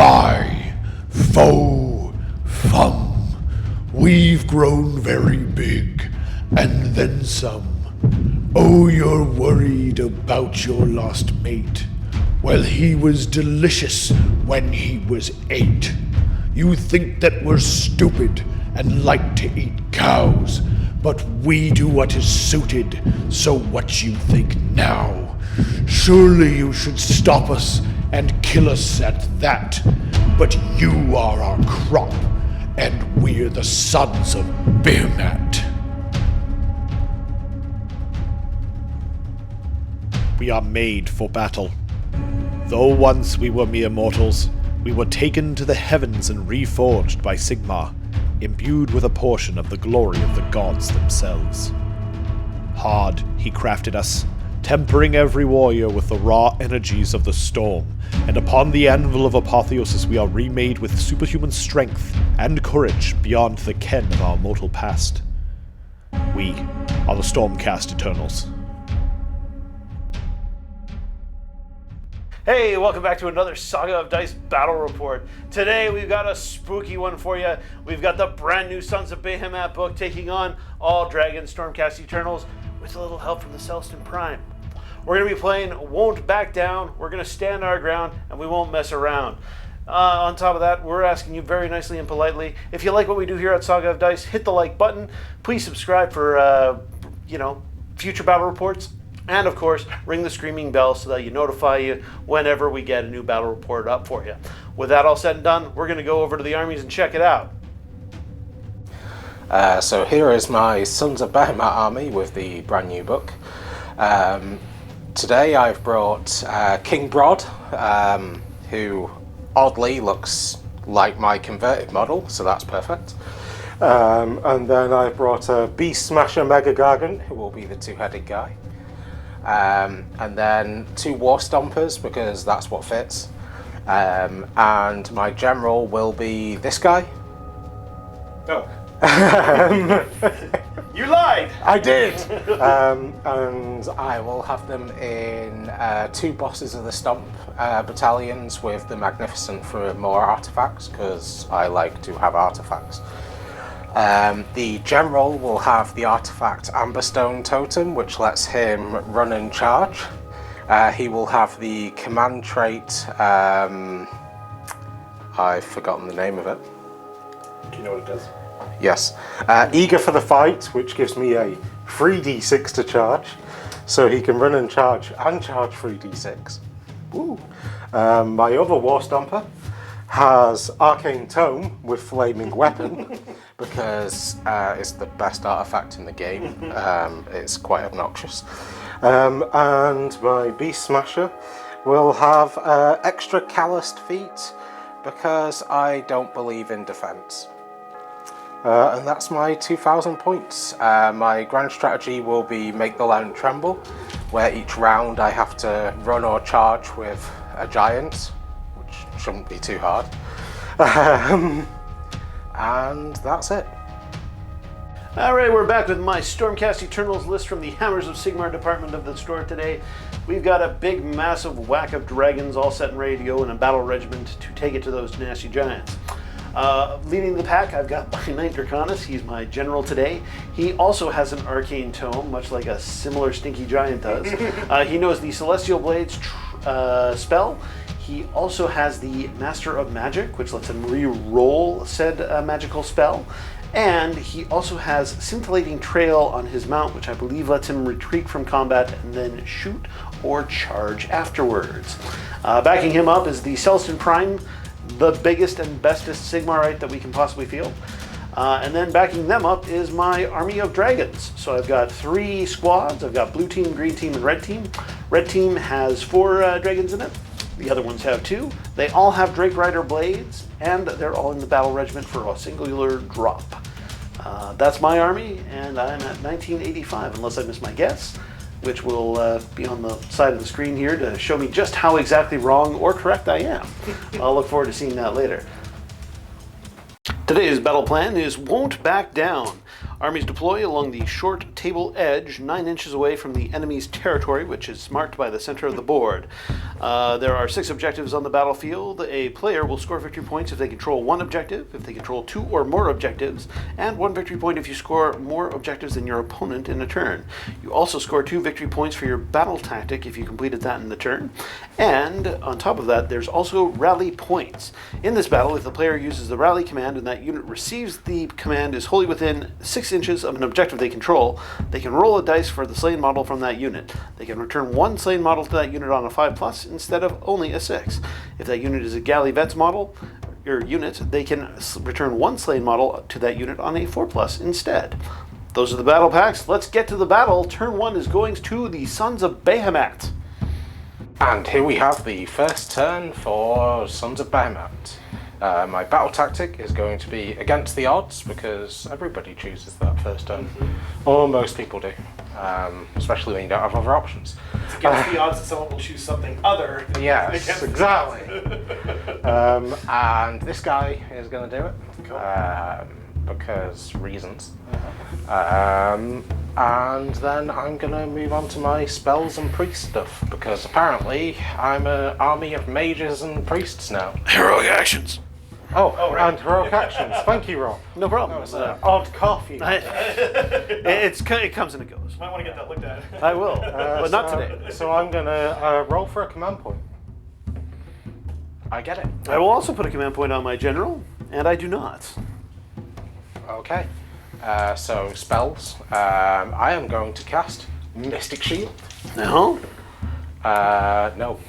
Fi, Fo, Fum. We've grown very big, and then some. Oh, you're worried about your lost mate. Well, he was delicious when he was 8. You think that we're stupid and like to eat cows, but we do what is suited, so what you think now? Surely you should stop us and kill us at that, but you are our crop, and we're the sons of Behemat. We are made for battle. Though once we were mere mortals, we were taken to the heavens and reforged by Sigmar, imbued with a portion of the glory of the gods themselves. Hard he crafted us, tempering every warrior with the raw energies of the storm, and upon the anvil of apotheosis we are remade with superhuman strength and courage beyond the ken of our mortal past. We are the Stormcast Eternals. Hey, welcome back to another Saga of Dice Battle Report. Today we've got a spooky one for you. We've got the brand new Sons of Behemat book taking on all Dragon Stormcast Eternals with a little help from the Celestin Prime. We're going to be playing Won't Back Down, we're going to stand our ground, and we won't mess around. On top of that, we're asking you very nicely and politely, if you like what we do here at Saga of Dice, hit the like button. Please subscribe for, future battle reports. And of course, ring the screaming bell so that you notify you whenever we get a new battle report up for you. With that all said and done, we're going to go over to the armies and check it out. So here is my Sons of Behemat army with the brand new book. Today I've brought King Brodd, who oddly looks like my converted model, so that's perfect. And then I've brought a Beast Smasher Mega Gargant, who will be the two-headed guy. And then 2 War Stompers, because that's what fits. And my general will be this guy. Oh. You lied! I did! And I will have them in 2 bosses of the Stomp battalions with the Magnificent for more artifacts, because I like to have artifacts. The general will have the artifact Amberstone Totem, which lets him run and charge. He will have the command trait, I've forgotten the name of it. Do you know what it does? Yes. Eager for the Fight, which gives me a 3d6 to charge. So he can run and charge 3d6. Woo. My other War Stomper has Arcane Tome with Flaming Weapon because it's the best artifact in the game. It's quite obnoxious. And my Beast Smasher will have extra calloused feet because I don't believe in defense. And that's my 2,000 points. My grand strategy will be Make the Land Tremble, where each round I have to run or charge with a giant, which shouldn't be too hard. And that's it. Alright, we're back with my Stormcast Eternals list from the Hammers of Sigmar department of the store today. We've got a big, massive whack of dragons all set and ready to go in a battle regiment to take it to those nasty giants. Leading the pack, I've got my Knight Draconis. He's my general today. He also has an Arcane Tome, much like a similar stinky giant does. He knows the Celestial Blades spell. He also has the Master of Magic, which lets him re-roll said magical spell. And he also has Scintillating Trail on his mount, which I believe lets him retreat from combat and then shoot or charge afterwards. Backing him up is the Celestin Prime, the biggest and bestest Sigmarite that we can possibly field. And then backing them up is my army of dragons. So I've got 3 squads. I've got blue team, green team, and red team. Red team has 4 dragons in it. The other ones have 2. They all have Drake Rider blades, and they're all in the battle regiment for a singular drop. That's my army, and I'm at 1985, unless I miss my guess, which will be on the side of the screen here to show me just how exactly wrong or correct I am. I'll look forward to seeing that later. Today's battle plan is Won't Back Down. Armies deploy along the short table edge 9 inches away from the enemy's territory, which is marked by the center of the board. There are 6 objectives on the battlefield. A player will score victory points if they control 1 objective, if they control 2 or more objectives, and 1 victory point if you score more objectives than your opponent in a turn. You also score 2 victory points for your battle tactic if you completed that in the turn. And on top of that, there's also rally points. In this battle, if the player uses the rally command and that unit receives the command is wholly within 6 inches of an objective they control, they can roll a dice for the slain model from that unit. They can return 1 slain model to that unit on a 5+ instead of only a 6. If that unit is a Galley Vets model, or unit, they can return 1 slain model to that unit on a 4+ instead. Those are the battle packs. Let's get to the battle. Turn 1 is going to the Sons of Behemat. And here we have the first turn for Sons of Behemat. My battle tactic is going to be against the odds because everybody chooses that first turn. Or most people do, especially when you don't have other options. It's against the odds that someone will choose something other than Yes, against the exactly. And this guy is going to do it because reasons. And then I'm going to move on to my spells and priest stuff because apparently I'm an army of mages and priests now. Heroic actions. Oh, right. And heroic actions. Thank you, Rob. No problem. That was an odd coffee. It comes and it goes. Might want to get that looked at. I will, but not today. So I'm going to roll for a command point. I get it. I will also put a command point on my general, and I do not. Okay. So spells. I am going to cast Mystic Shield. No? No.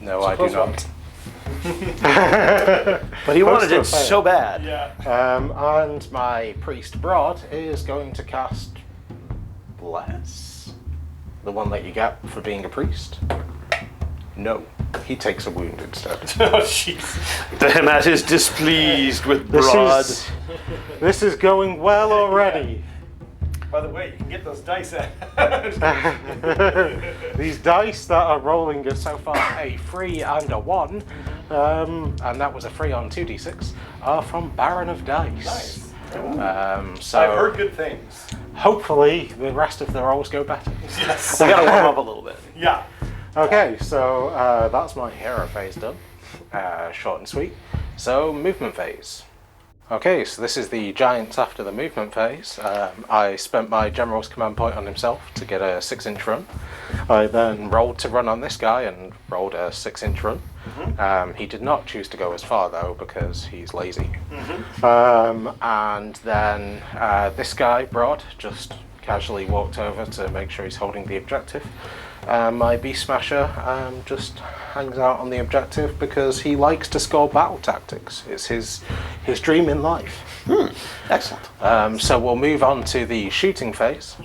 No, I do not. But he wanted it so bad. Yeah. And my Priest Brodd is going to cast Bless. The one that you get for being a priest. No. He takes a wound instead. Oh, jeez. Behemat is displeased with Brodd. This is going well already. By the way, you can get those dice at. These dice that are rolling are so far a 3 and a 1, and that was a 3 on 2d6, are from Baron of Dice. Nice. So I've heard good things. hopefully the rest of the rolls go better. Yes. We gotta warm up a little bit. Yeah. Okay, so that's my hero phase done. Short and sweet. So movement phase. Okay, so this is the giants after the movement phase. I spent my general's command point on himself to get a 6-inch run. I then rolled to run on this guy and rolled a 6-inch run. He did not choose to go as far though because he's lazy. And then this guy, Brodd, just casually walked over to make sure he's holding the objective. My Beast Smasher just hangs out on the objective because he likes to score battle tactics. It's his dream in life. Excellent. So we'll move on to the shooting phase,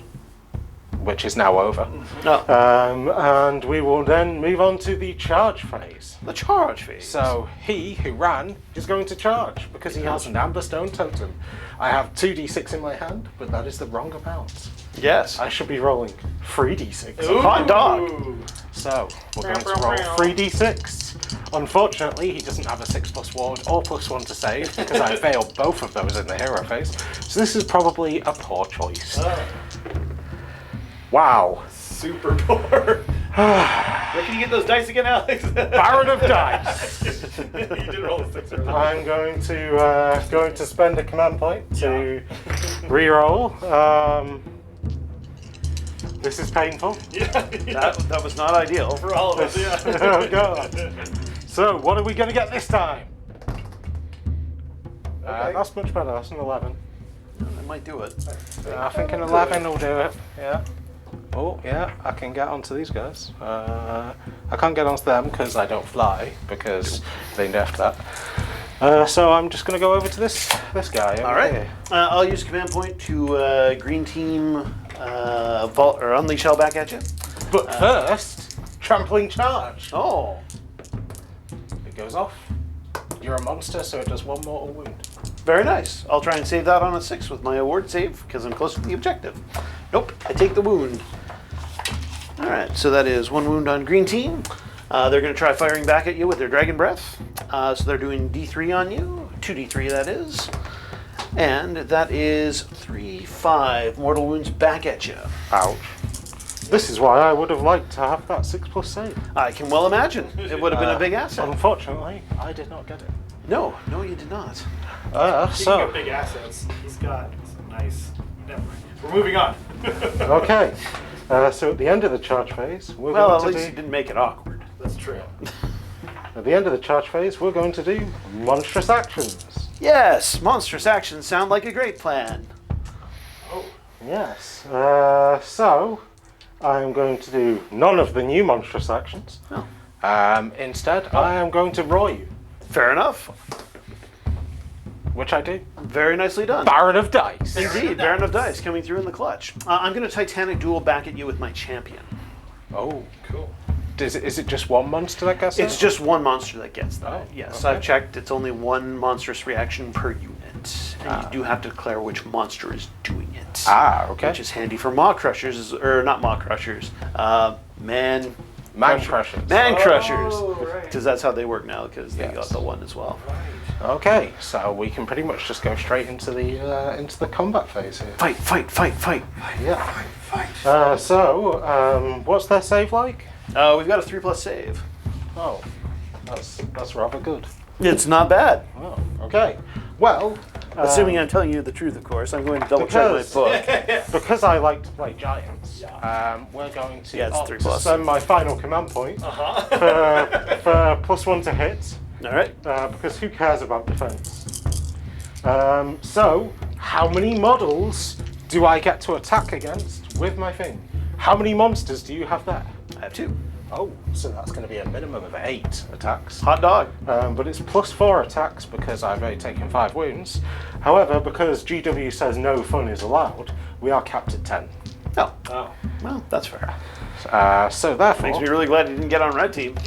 which is now over. And we will then move on to the charge phase. The charge phase. So he who ran is going to charge because he has an Amberstone totem. I have 2d6 in my hand, but that is the wrong amount. Yes. I should be rolling 3d6. Hot dog. So we're going to roll 3d6. Unfortunately, he doesn't have a 6+ ward or +1 to save because I failed both of those in the hero phase. So this is probably a poor choice. Wow. Super poor. Where can you get those dice again, Alex? Baron of Dice. You did roll a 6 earlier. I'm going to spend a command point to re-roll. This is painful. Yeah. That was not ideal. For all of us, yeah. Oh god. So what are we going to get this time? That's much better. That's an 11. I might do it. I think an 11 will do it. Yeah. Oh yeah, I can get onto these guys. I can't get onto them because I don't fly because they nerfed that. So I'm just going to go over to this guy. All right. I'll use command point to green team vault or unleash hell back at you. But first, trampling charge. Oh. It goes off. You're a monster, so it does 1 mortal wound. Very nice. I'll try and save that on a 6 with my award save because I'm close to the objective. Nope, I take the wound. All right, so that is 1 wound on green team. They're going to try firing back at you with their dragon breath. So they're doing D3 on you, 2d3 that is. And that is 3-5 mortal wounds back at you. Ouch. This is why I would have liked to have that 6+ save. I can well imagine. It would have been a big asset. Unfortunately, I did not get it. No, you did not. Speaking of big assets, he's got some nice... Never mind. We're moving on. Okay. So at the end of the charge phase, we're Well, going at to least you didn't make it awkward. That's true. At the end of the charge phase, we're going to do monstrous actions. Yes, monstrous actions sound like a great plan. Oh. Yes. So I'm going to do none of the new monstrous actions. Oh. Instead, I am going to roar you, Fair enough. which I do. Very nicely done. Baron of Dice. Indeed, Baron of Dice coming through in the clutch. I'm going to Titanic Duel back at you with my champion. Oh, Cool. is it just one monster that gets It's that? just one monster that gets that. Oh, Yes, okay. I've checked. It's only one monstrous reaction per unit. And you do have to declare which monster is doing it. Okay. Which is handy for Maw Crushers, or not Maw Crushers, Man Crushers. Man Crushers. Oh, right. Because that's how they work now, because they Yes. got the one as well. Okay, so we can pretty much just go straight into the combat phase here. Fight, fight, fight, fight. Yeah. Fight. So, what's their save like? We've got a 3+ save. Oh, that's rather good. It's not bad. Oh, okay. Well, Assuming I'm telling you the truth, of course. I'm going to double check my Because- book. because I like to play giants, we're going to Yeah, it's opt 3+. to spend my final command point Uh-huh. for +1 to hit, All right. because who cares about defense? So, how many models do I get to attack against with my thing? How many monsters do you have there? I have 2. Oh, so that's going to be a minimum of 8 attacks. Hot dog. But it's +4 attacks because I've only taken 5 wounds. However, because GW says no fun is allowed, we are capped at 10. Oh, Oh. well, that's fair. So therefore, Makes me really glad you didn't get on red team. Whoa.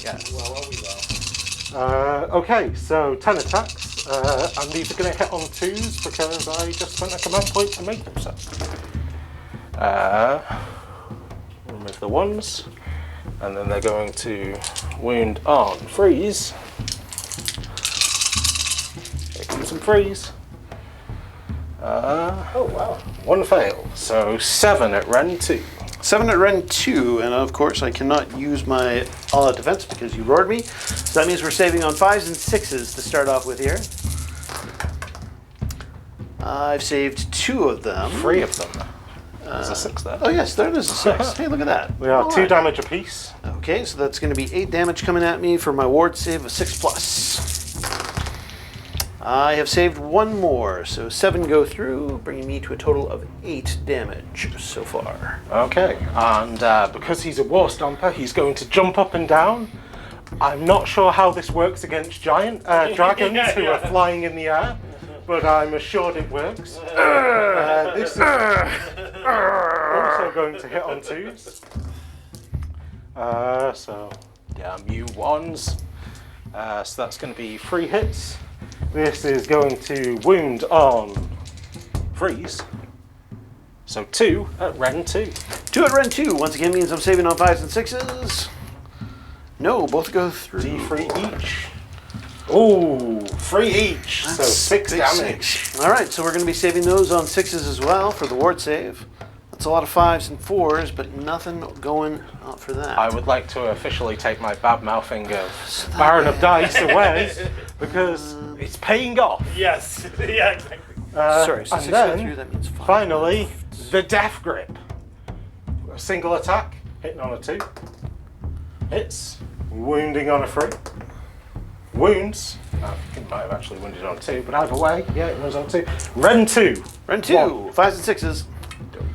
yes. Well, Okay, so 10 attacks, and these are going to hit on 2s because I just spent a command point to make them so. Remove the 1s, and then they're going to wound on freeze. Here comes some freeze. Oh, wow. 1 fail, so 7 at Ren 2. 7 at Ren 2, and of course I cannot use my all-out defense because you roared me. So that means we're saving on 5s and 6s to start off with here. I've saved 2 of them. 3 of them. There's a 6 there. Oh yes, there is a 6. Hey, look at that. We are All 2 right. damage apiece. Okay, so that's going to be 8 damage coming at me for my ward save of 6+. I have saved 1 more, so 7 go through, bringing me to a total of 8 damage so far. Okay, and because he's a war stomper, he's going to jump up and down. I'm not sure how this works against giant dragons who are flying in the air, but I'm assured it works. This is also going to hit on 2s. So, yeah, mu 1s. So that's going to be 3 hits. This is going to wound on freeze. So 2 at Ren 2. 2 at Ren 2, once again means I'm saving on 5s and 6s. No, both go through. D3 each. Ooh, 3 each. So 6 big damage. 6. All right, so we're going to be saving those on 6s as well for the ward save. That's a lot of 5s and 4s, but nothing going up for that. I would like to officially take my bad mouthing of Baron of Dice away because it's paying off. Yes. Yeah, exactly. Sorry, so and 6 go then, through, that means 5. finally, the Death Grip. A single attack, hitting on a 2. Hits, wounding on a 3. Wounds. I think it might have actually wounded on 2, but either way, yeah, it was on 2. Ren 2. Ren 2, 5s and 6s.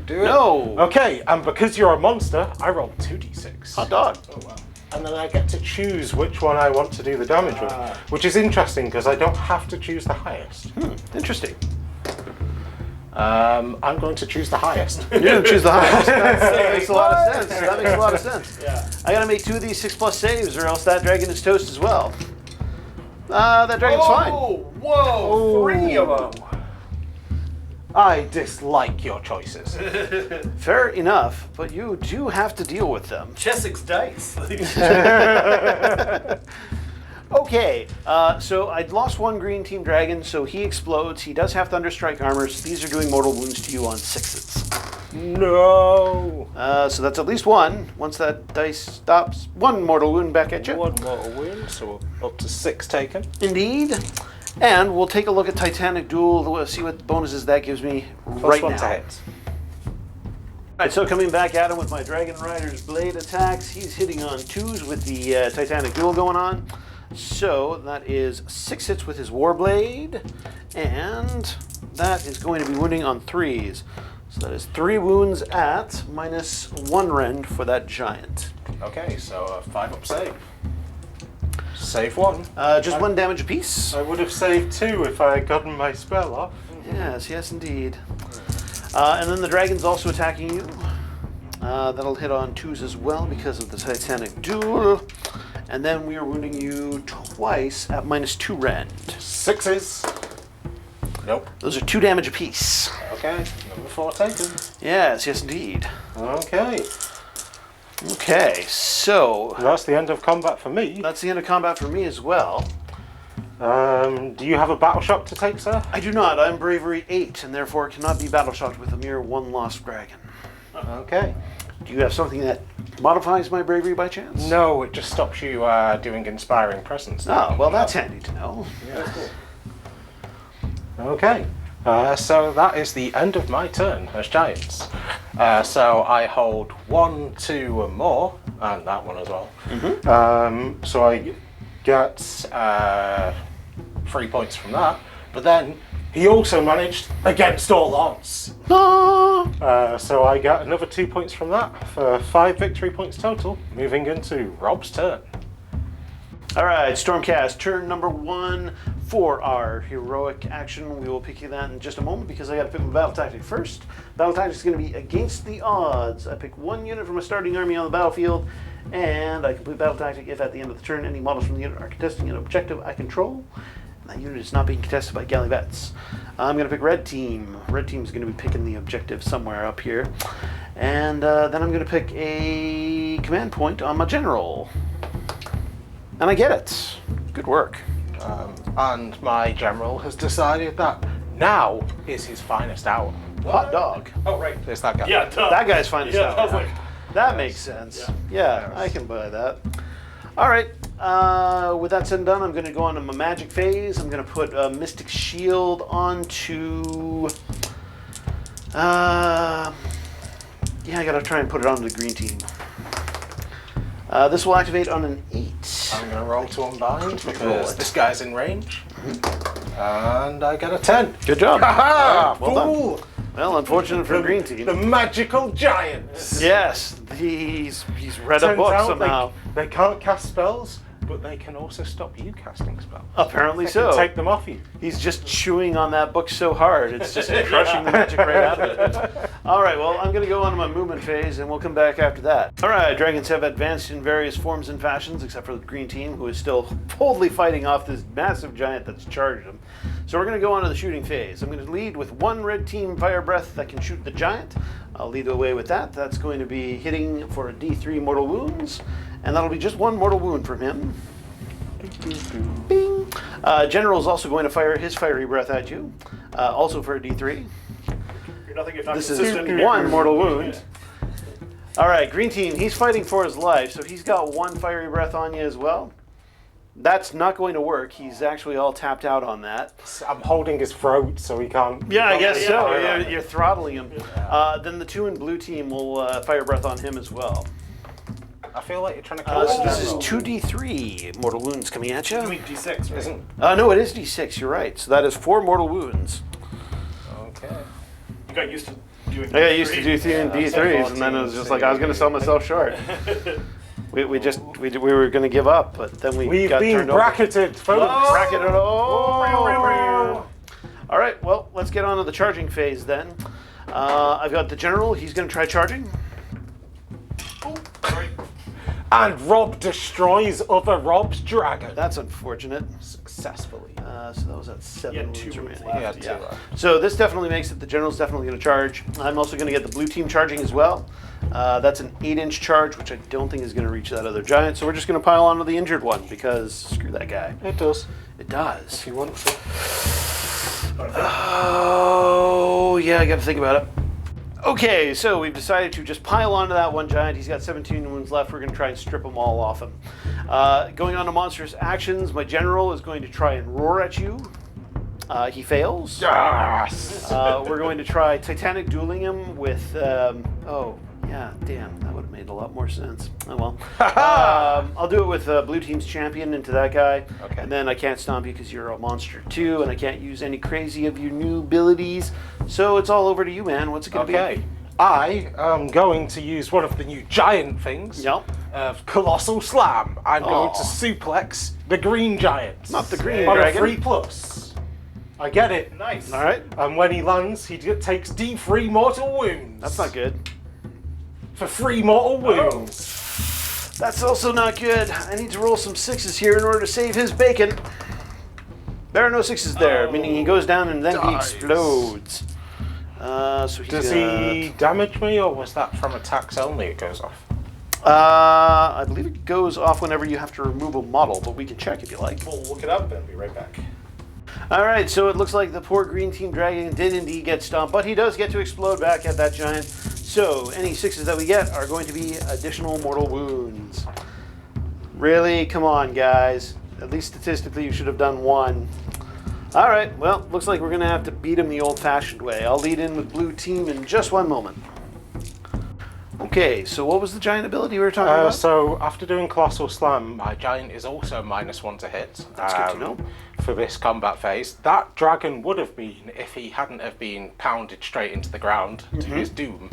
Do it. No. Okay, and because you're a monster, I rolled 2d6. Hot dog. Oh, wow. And then I get to choose which one I want to do the damage with, which is interesting because I don't have to choose the highest. Interesting. I'm going to choose the highest. You're going to choose the highest. That makes a lot of sense. That makes a lot of sense. Yeah. I got to make 2 of these 6+ saves or else that dragon is toast as well. That dragon's fine. Whoa, 3 of them. I dislike your choices. Fair enough, but you do have to deal with them. Chessex dice. Okay, so I lost one green team dragon, so he explodes. He does have Thunderstrike armors. These are doing mortal wounds to you on 6s. No! So that's at least one. Once that dice stops, one mortal wound back at you. One mortal wound, so up to 6 taken. Indeed. And we'll take a look at Titanic Duel. We'll see what bonuses that gives me right +1 now. to hit. Alright, so coming back at him with my Dragon Rider's Blade attacks, he's hitting on 2s with the Titanic Duel going on. So that is 6 hits with his Warblade, and that is going to be wounding on 3s. So that is 3 wounds at -1 rend for that giant. Okay, so a 5-up save. Save 1. Just 1 damage apiece. I would have saved 2 if I had gotten my spell off. Yes, indeed. And then the dragon's also attacking you. That'll hit on 2s as well because of the Titanic Duel. And then we are wounding you twice at -2 rend. 6s. Nope. Those are 2 damage apiece. Okay, number 4 taken. Yes, indeed. Okay. Okay, so That's the end of combat for me. that's the end of combat for me as well. Do you have a battle shock to take, sir? I do not. I'm bravery 8, and therefore cannot be battle shocked with a mere 1 lost dragon. Okay. Do you have something that modifies my bravery by chance? No, it just stops you doing inspiring presence. Oh, well, that's handy to know. Yeah, cool. Okay. So that is the end of my turn as giants. So I hold 1, 2, and more, and that one as well. So I get 3 points from that, but then he also managed against all odds. So I got another 2 points from that for 5 victory points total, moving into Rob's turn. All right, Stormcast Turn number 1 for our heroic action. We will pick that in just a moment because I got to pick my battle tactic first. Battle tactic is going to be against the odds. I pick 1 unit from a starting army on the battlefield, and I complete battle tactic if at the end of the turn any models from the unit are contesting an objective I control. And that unit is not being contested by Gallivets. I'm going to pick red team. Red team is going to be picking the objective somewhere up here. And then I'm going to pick a command point on my general. And I get it. Good work. And my general has decided that now is his finest hour. Hot dog. Oh, right. It's that guy. Yeah, duh. That guy's finest Yeah, I was hour. like, That makes sense. Yeah. Yeah, I can buy that. All right. With that said and done, I'm going to go on to my magic phase. I'm going to put a Mystic Shield onto... yeah, I got to try and put it onto the green team. This will activate on an 8. I'm going to roll to unbind because this guy's in range. And I get a 10. Good job. Ha Well done. Fool! Well, unfortunate for the green team. The magical giants. Yes, he's read a Turns book out somehow. They can't cast spells, but they can also stop you casting spells. Apparently They so. can take them off you. He's just chewing on that book so hard, it's just crushing the magic right out of it. All right, well, I'm going to go on to my movement phase, and we'll come back after that. All right, dragons have advanced in various forms and fashions, except for the green team, who is still boldly fighting off this massive giant that's charged them. So we're going to go on to the shooting phase. I'm going to lead with 1 red team fire breath that can shoot the giant. I'll lead the way with that. That's going to be hitting for a D3 mortal wounds, and that'll be just 1 mortal wound from him. Bing. General's also going to fire his fiery breath at you, also for a D3. You're nothing if not This is consistent. 1 mortal wound. All right, green team, he's fighting for his life, so he's got 1 fiery breath on you as well. That's not going to work. He's actually all tapped out on that. I'm holding his throat so he can't... Yeah, I guess so. yeah. You're throttling him. Then the 2 in blue team will fire breath on him as well. I feel like you're trying to kill So this is general. 2d3 mortal wounds coming at I you. mean, D6, right? Isn't... No, it is d6. You're right. So that is 4 mortal wounds. Okay. You got used to doing I got used to D3. doing D3s, and then it was just like I was going to sell myself short. We were going to give up, but then We've got been turned over. bracketed, folks. Bracketed. Oh! All right. Well, let's get on to the charging phase then. I've got the general. He's going to try charging. Oh, sorry. And Rob destroys other Rob's dragon. That's unfortunate. Successfully. So that was at 7 had wounds 2 wounds remaining. left. He had 2 Yeah. left. So this definitely makes it. The general's definitely going to charge. I'm also going to get the blue team charging as well. That's an 8-inch charge, which I don't think is going to reach that other giant. So we're just going to pile onto the injured one because screw that guy. It does. It does. If you want to. Oh, yeah, I got to think about it. Okay, so we've decided to just pile onto that one giant. He's got 17 wounds left. We're going to try and strip them all off him. Going on to monstrous actions, my general is going to try and roar at you. He fails. Yes! We're going to try Titanic dueling him with, oh, yeah, damn, that would have made a lot more sense. Oh well. I'll do it with blue team's champion into that guy. Okay. And then I can't stomp you because you're a monster too, and I can't use any crazy of your new abilities. So it's all over to you, man. What's it going to Okay. be? I am going to use one of the new giant things. Yep. Colossal Slam. I'm going to Aw. suplex the green giant. Not the green on dragon. a 3+. I get it. Nice. All right. And when he lands, he takes D3 mortal wounds. That's not good. For 3 mortal wounds. That's also not good. I need to roll some 6s here in order to save his bacon. There are no 6s there, meaning he goes down and then he Dies. explodes. So he's Does he damage me, or was that from attacks only it goes off? I believe it goes off whenever you have to remove a model, but we can check if you like. We'll look it up and be right back. All right, so it looks like the poor green team dragon did indeed get stomped, but he does get to explode back at that giant. So any 6s that we get are going to be additional mortal wounds. Really? Come on, guys. At least statistically, you should have done 1. All right, well, looks like we're going to have to beat him the old-fashioned way. I'll lead in with blue team in just 1 moment. Okay, so what was the giant ability we were talking about? So after doing Colossal Slam, my giant is also -1 to hit. That's good to know. For this combat phase. That dragon would have been if he hadn't have been pounded straight into the ground to his doom.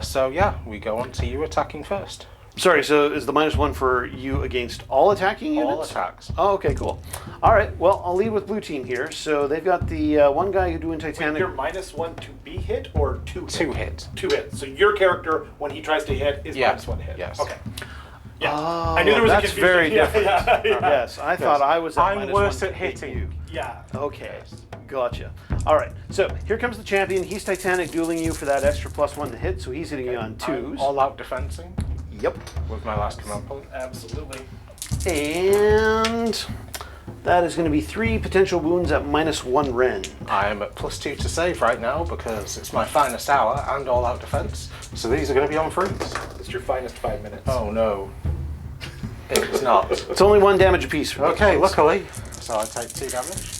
So yeah, we go on to you attacking first. Sorry, so is the -1 for you against all attacking units? All attacks. Oh, okay, cool. All right, well, I'll lead with blue team here. So they've got the one guy who doing Titanic. You're -1 to be hit or 2 hit? 2 hit. 2 hits. So your character, when he tries to hit, is Yeah. -1 hit. Yes. Okay. Yeah. Oh, I knew there was that's a confusion. very Yeah, different. yeah. Yes, I thought I was at I'm -1 worse to at hit hitting. you. Yeah. Okay, gotcha. All right, so here comes the champion. He's Titanic dueling you for that extra +1 to hit, so he's hitting you on 2s. All out defensing Yep. with my last command point. Absolutely. And that is going to be 3 potential wounds at -1 Ren. I am at +2 to save right now because it's my finest hour and all out defense. So these are going to be on freeze. It's your finest 5 minutes. Oh no. It's not. It's only 1 damage apiece. For Okay, those. luckily. So I take 2 damage.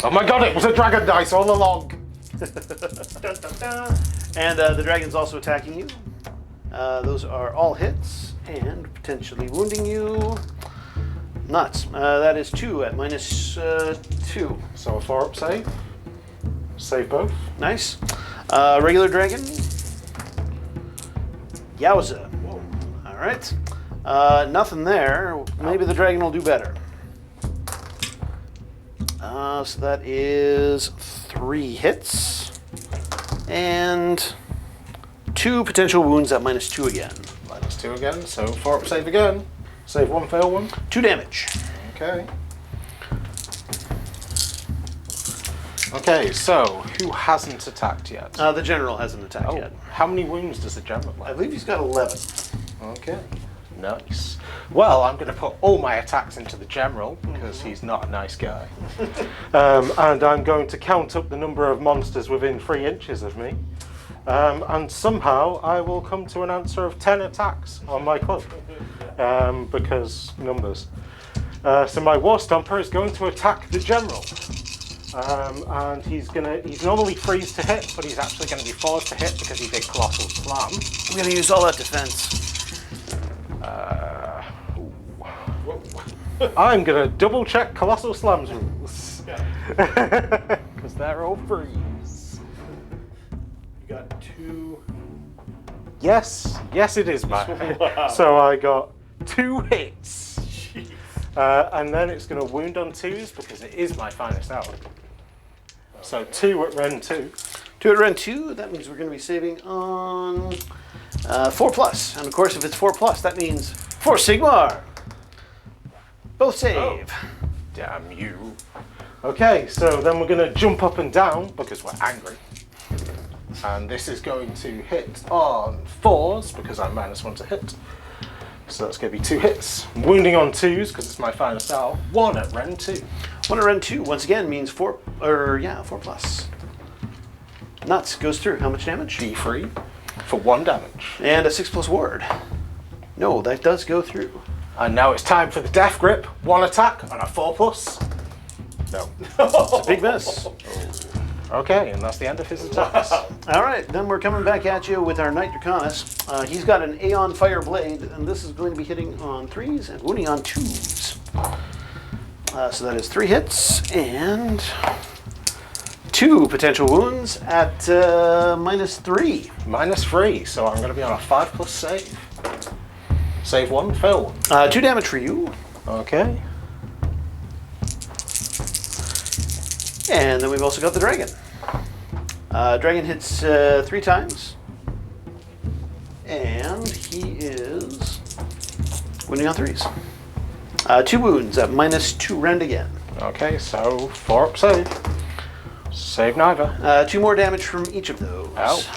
Oh my god, it was a dragon dice all along! Dun, dun, dun. And the dragon's also attacking you. Those are all hits and potentially wounding you. Nuts. That is 2 at -2. So a 4-up save. Save both. Nice. Regular dragon. Yowza. All right. Nothing there. Maybe the dragon will do better. So that is 3 hits and 2 potential wounds at -2 again. -2 again, so 4-up save again. Save 1, fail 1. 2 damage. Okay. Okay, so who hasn't attacked yet? The general hasn't attacked yet. How many wounds does the general I have? believe he's got 11. Okay. Nice. Well, I'm going to put all my attacks into the general because he's not a nice guy. And I'm going to count up the number of monsters within 3 inches of me. And somehow I will come to an answer of 10 attacks on my club. Because numbers. So my War Stomper is going to attack the general. And he's normally freeze to hit, but he's actually going to be forced to hit because he did Colossal Slam. I'm going to use all that defense. I'm going to double check Colossal Slam's rules. Because they're all freeze. You got 2. Yes, it is mine. Wow. So I got 2 hits. Jeez. And then it's going to wound on 2s because it is my finest hour. So 2 at Ren 2. 2 at Ren 2. That means we're going to be saving on 4+. And of course, if it's 4+, that means for Sigmar. Both save. Damn you. Okay, so then we're going to jump up and down because we're angry. And this is going to hit on 4s because I'm -1 to hit. So that's going to be 2 hits. Wounding on 2s because it's my finest hour. 1 at Ren 2. 1 at Ren 2, once again, means 4+. Nuts goes through. How much damage? D3 for 1 damage. And a 6+ ward. No, that does go through. And now it's time for the Death Grip. 1 attack on a 4+. No. It's a big miss. Okay, and that's the end of his attacks. All right, then we're coming back at you with our Knight Draconis. He's got an Aeon Fire Blade, and this is going to be hitting on 3s and wounding on 2s. So that is 3 hits and 2 potential wounds at -3. -3, so I'm going to be on a 5+ save. Save 1, fail 1. 2 damage for you. Okay. And then we've also got the Dragon. Dragon hits 3 times. And he is wounding on 3s. 2 wounds at -2 rend again. Okay, so 4 up save. Save neither. 2 more damage from each of those. Ouch.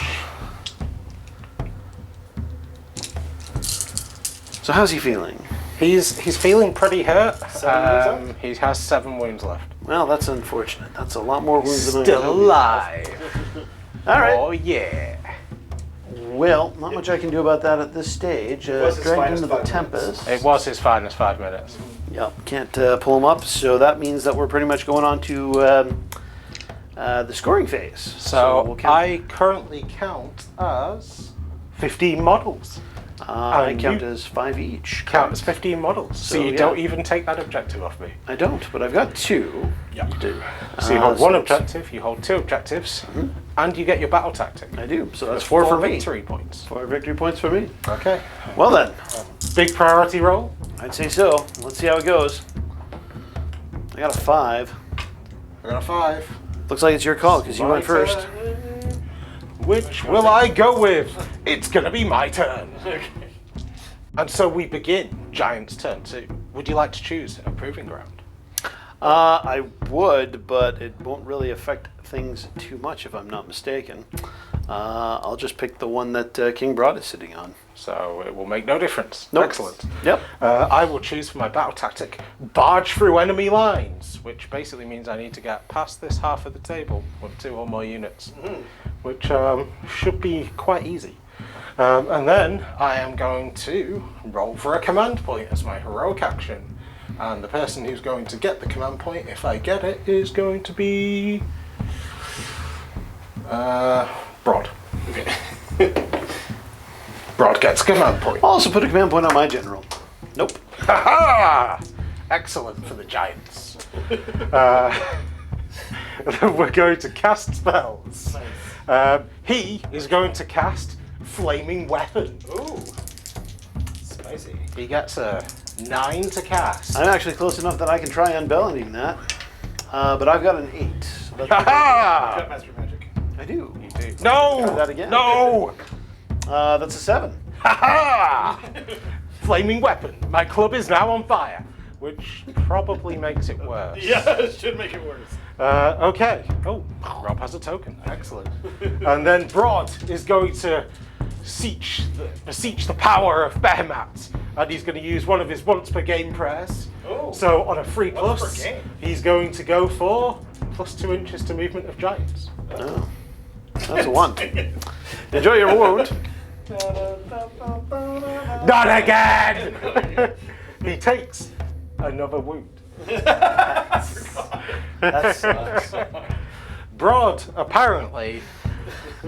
So how's he feeling? He's feeling pretty hurt. He has 7 wounds left. Well, that's unfortunate. That's a lot more wounds than I Still was hoping. alive. All right. Oh yeah. Well, not much I can do about that at this stage. was his Dragged finest into the 5 Tempest. It was his finest 5 minutes. Yep, can't pull him up. So that means that we're pretty much going on to the scoring phase. So we'll count. I currently count as 15 models. I count as 5 each. Count as 15 models. So you yeah. don't even take that objective off me. I don't, but I've got 2. Yeah. You do. So you hold so 1 it's- objective, you hold 2 objectives, and you get your battle tactic. I do. So that's 4 for me. victory points. 4 victory points for me. Okay. Well then, Big priority roll. I'd say so. Let's see how it goes. I got a 5. I got a 5. Looks like it's your call because you went first. Which will I go with? It's gonna be my turn. Okay. And so we begin Giant's turn 2. Would you like to choose a proving ground? I would, but it won't really affect things too much if I'm not mistaken. I'll just pick the one that King Brodd is sitting on. So it will make no difference. Nope. Excellent. Yep. I will choose for my battle tactic, barge through enemy lines, which basically means I need to get past this half of the table with 2 or more units, which should be quite easy. And then I am going to roll for a command point as my heroic action. And the person who's going to get the command point, if I get it, is going to be Brodd. Brodd gets a command point. I'll also put a command point on my general. Nope. Ha-ha! Excellent for the Giants. We're going to cast spells. He is going to cast Flaming Weapon. Ooh. Spicy. He gets a 9 to cast. I'm actually close enough that I can try unbalancing that. But I've got an 8. So that's Ha-ha! Got Master Magic. I do. No! Try that again. No! That's a 7. Ha-ha! Flaming Weapon. My club is now on fire, which probably makes it worse. Yeah, it should make it worse. Okay. Oh, Rob has a token. Excellent. And then Brodd is going to beseech the power of Behemat, and he's going to use one of his once per game prayers. Oh. So on a 3+, Once per game. he's going to go for +2 inches to movement of giants. Oh. That's a 1. Enjoy your wound. Not again! He takes another wound. That sucks. Brodd apparently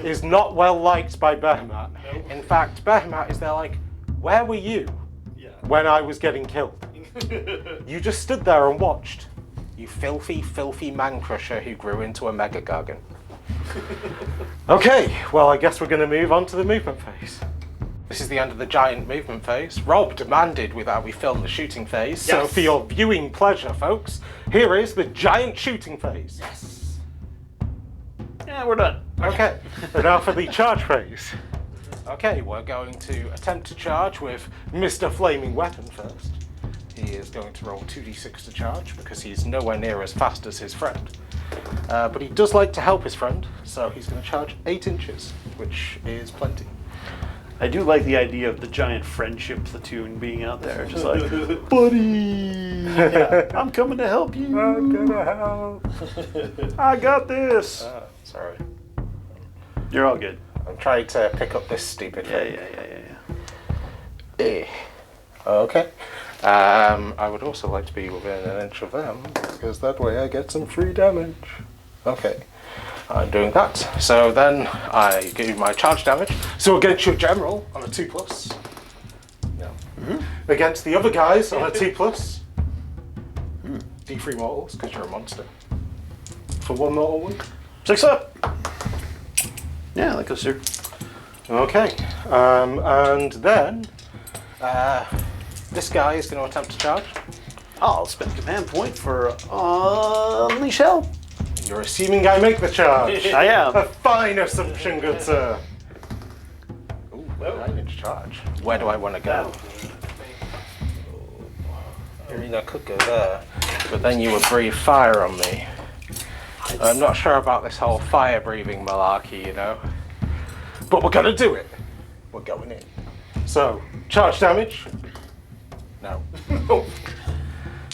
is not well liked by Behemat. Nope. In fact, Behemat is there like, where were you Yeah. when I was getting killed? You just stood there and watched. You filthy, filthy man crusher who grew into a mega gargan. Okay, well I guess we're going to move on to the movement phase. This is the end of the giant movement phase. Rob demanded without we film the shooting phase, so Yes. for your viewing pleasure, folks, here is the giant shooting phase. Yes. Yeah, we're done. Okay, and now for the charge phase. Okay, we're going to attempt to charge with Mr. Flaming Weapon first. He is going to roll 2d6 to charge because he's nowhere near as fast as his friend. But he does like to help his friend, so he's going to charge 8 inches, which is plenty. I do like the idea of the giant friendship platoon being out there, just like, buddy, I'm coming to help you. I'm gonna help. I got this. Sorry. You're all good. I'm trying to pick up this stupid thing. Yeah. Okay. I would also like to be within an inch of them, because that way I get some free damage. Okay. I'm doing that. So then I give you my charge damage. So against your general on a 2+. No. Against the other guys on a 2+. D3 mortals, because you're a monster. For 1 mortal wound. 6 up. Yeah, that goes through. Okay. And then this guy is going to attempt to charge. I'll spend a command point for Unleash Hell. You're assuming I make the charge. I am. A fine assumption, good sir. Ooh, 9-inch charge. Where do I want to go? I mean, I could go there, but then you would breathe fire on me. I'm not sure about this whole fire-breathing malarkey, you know. But we're gonna do it. We're going in. So, charge damage. No.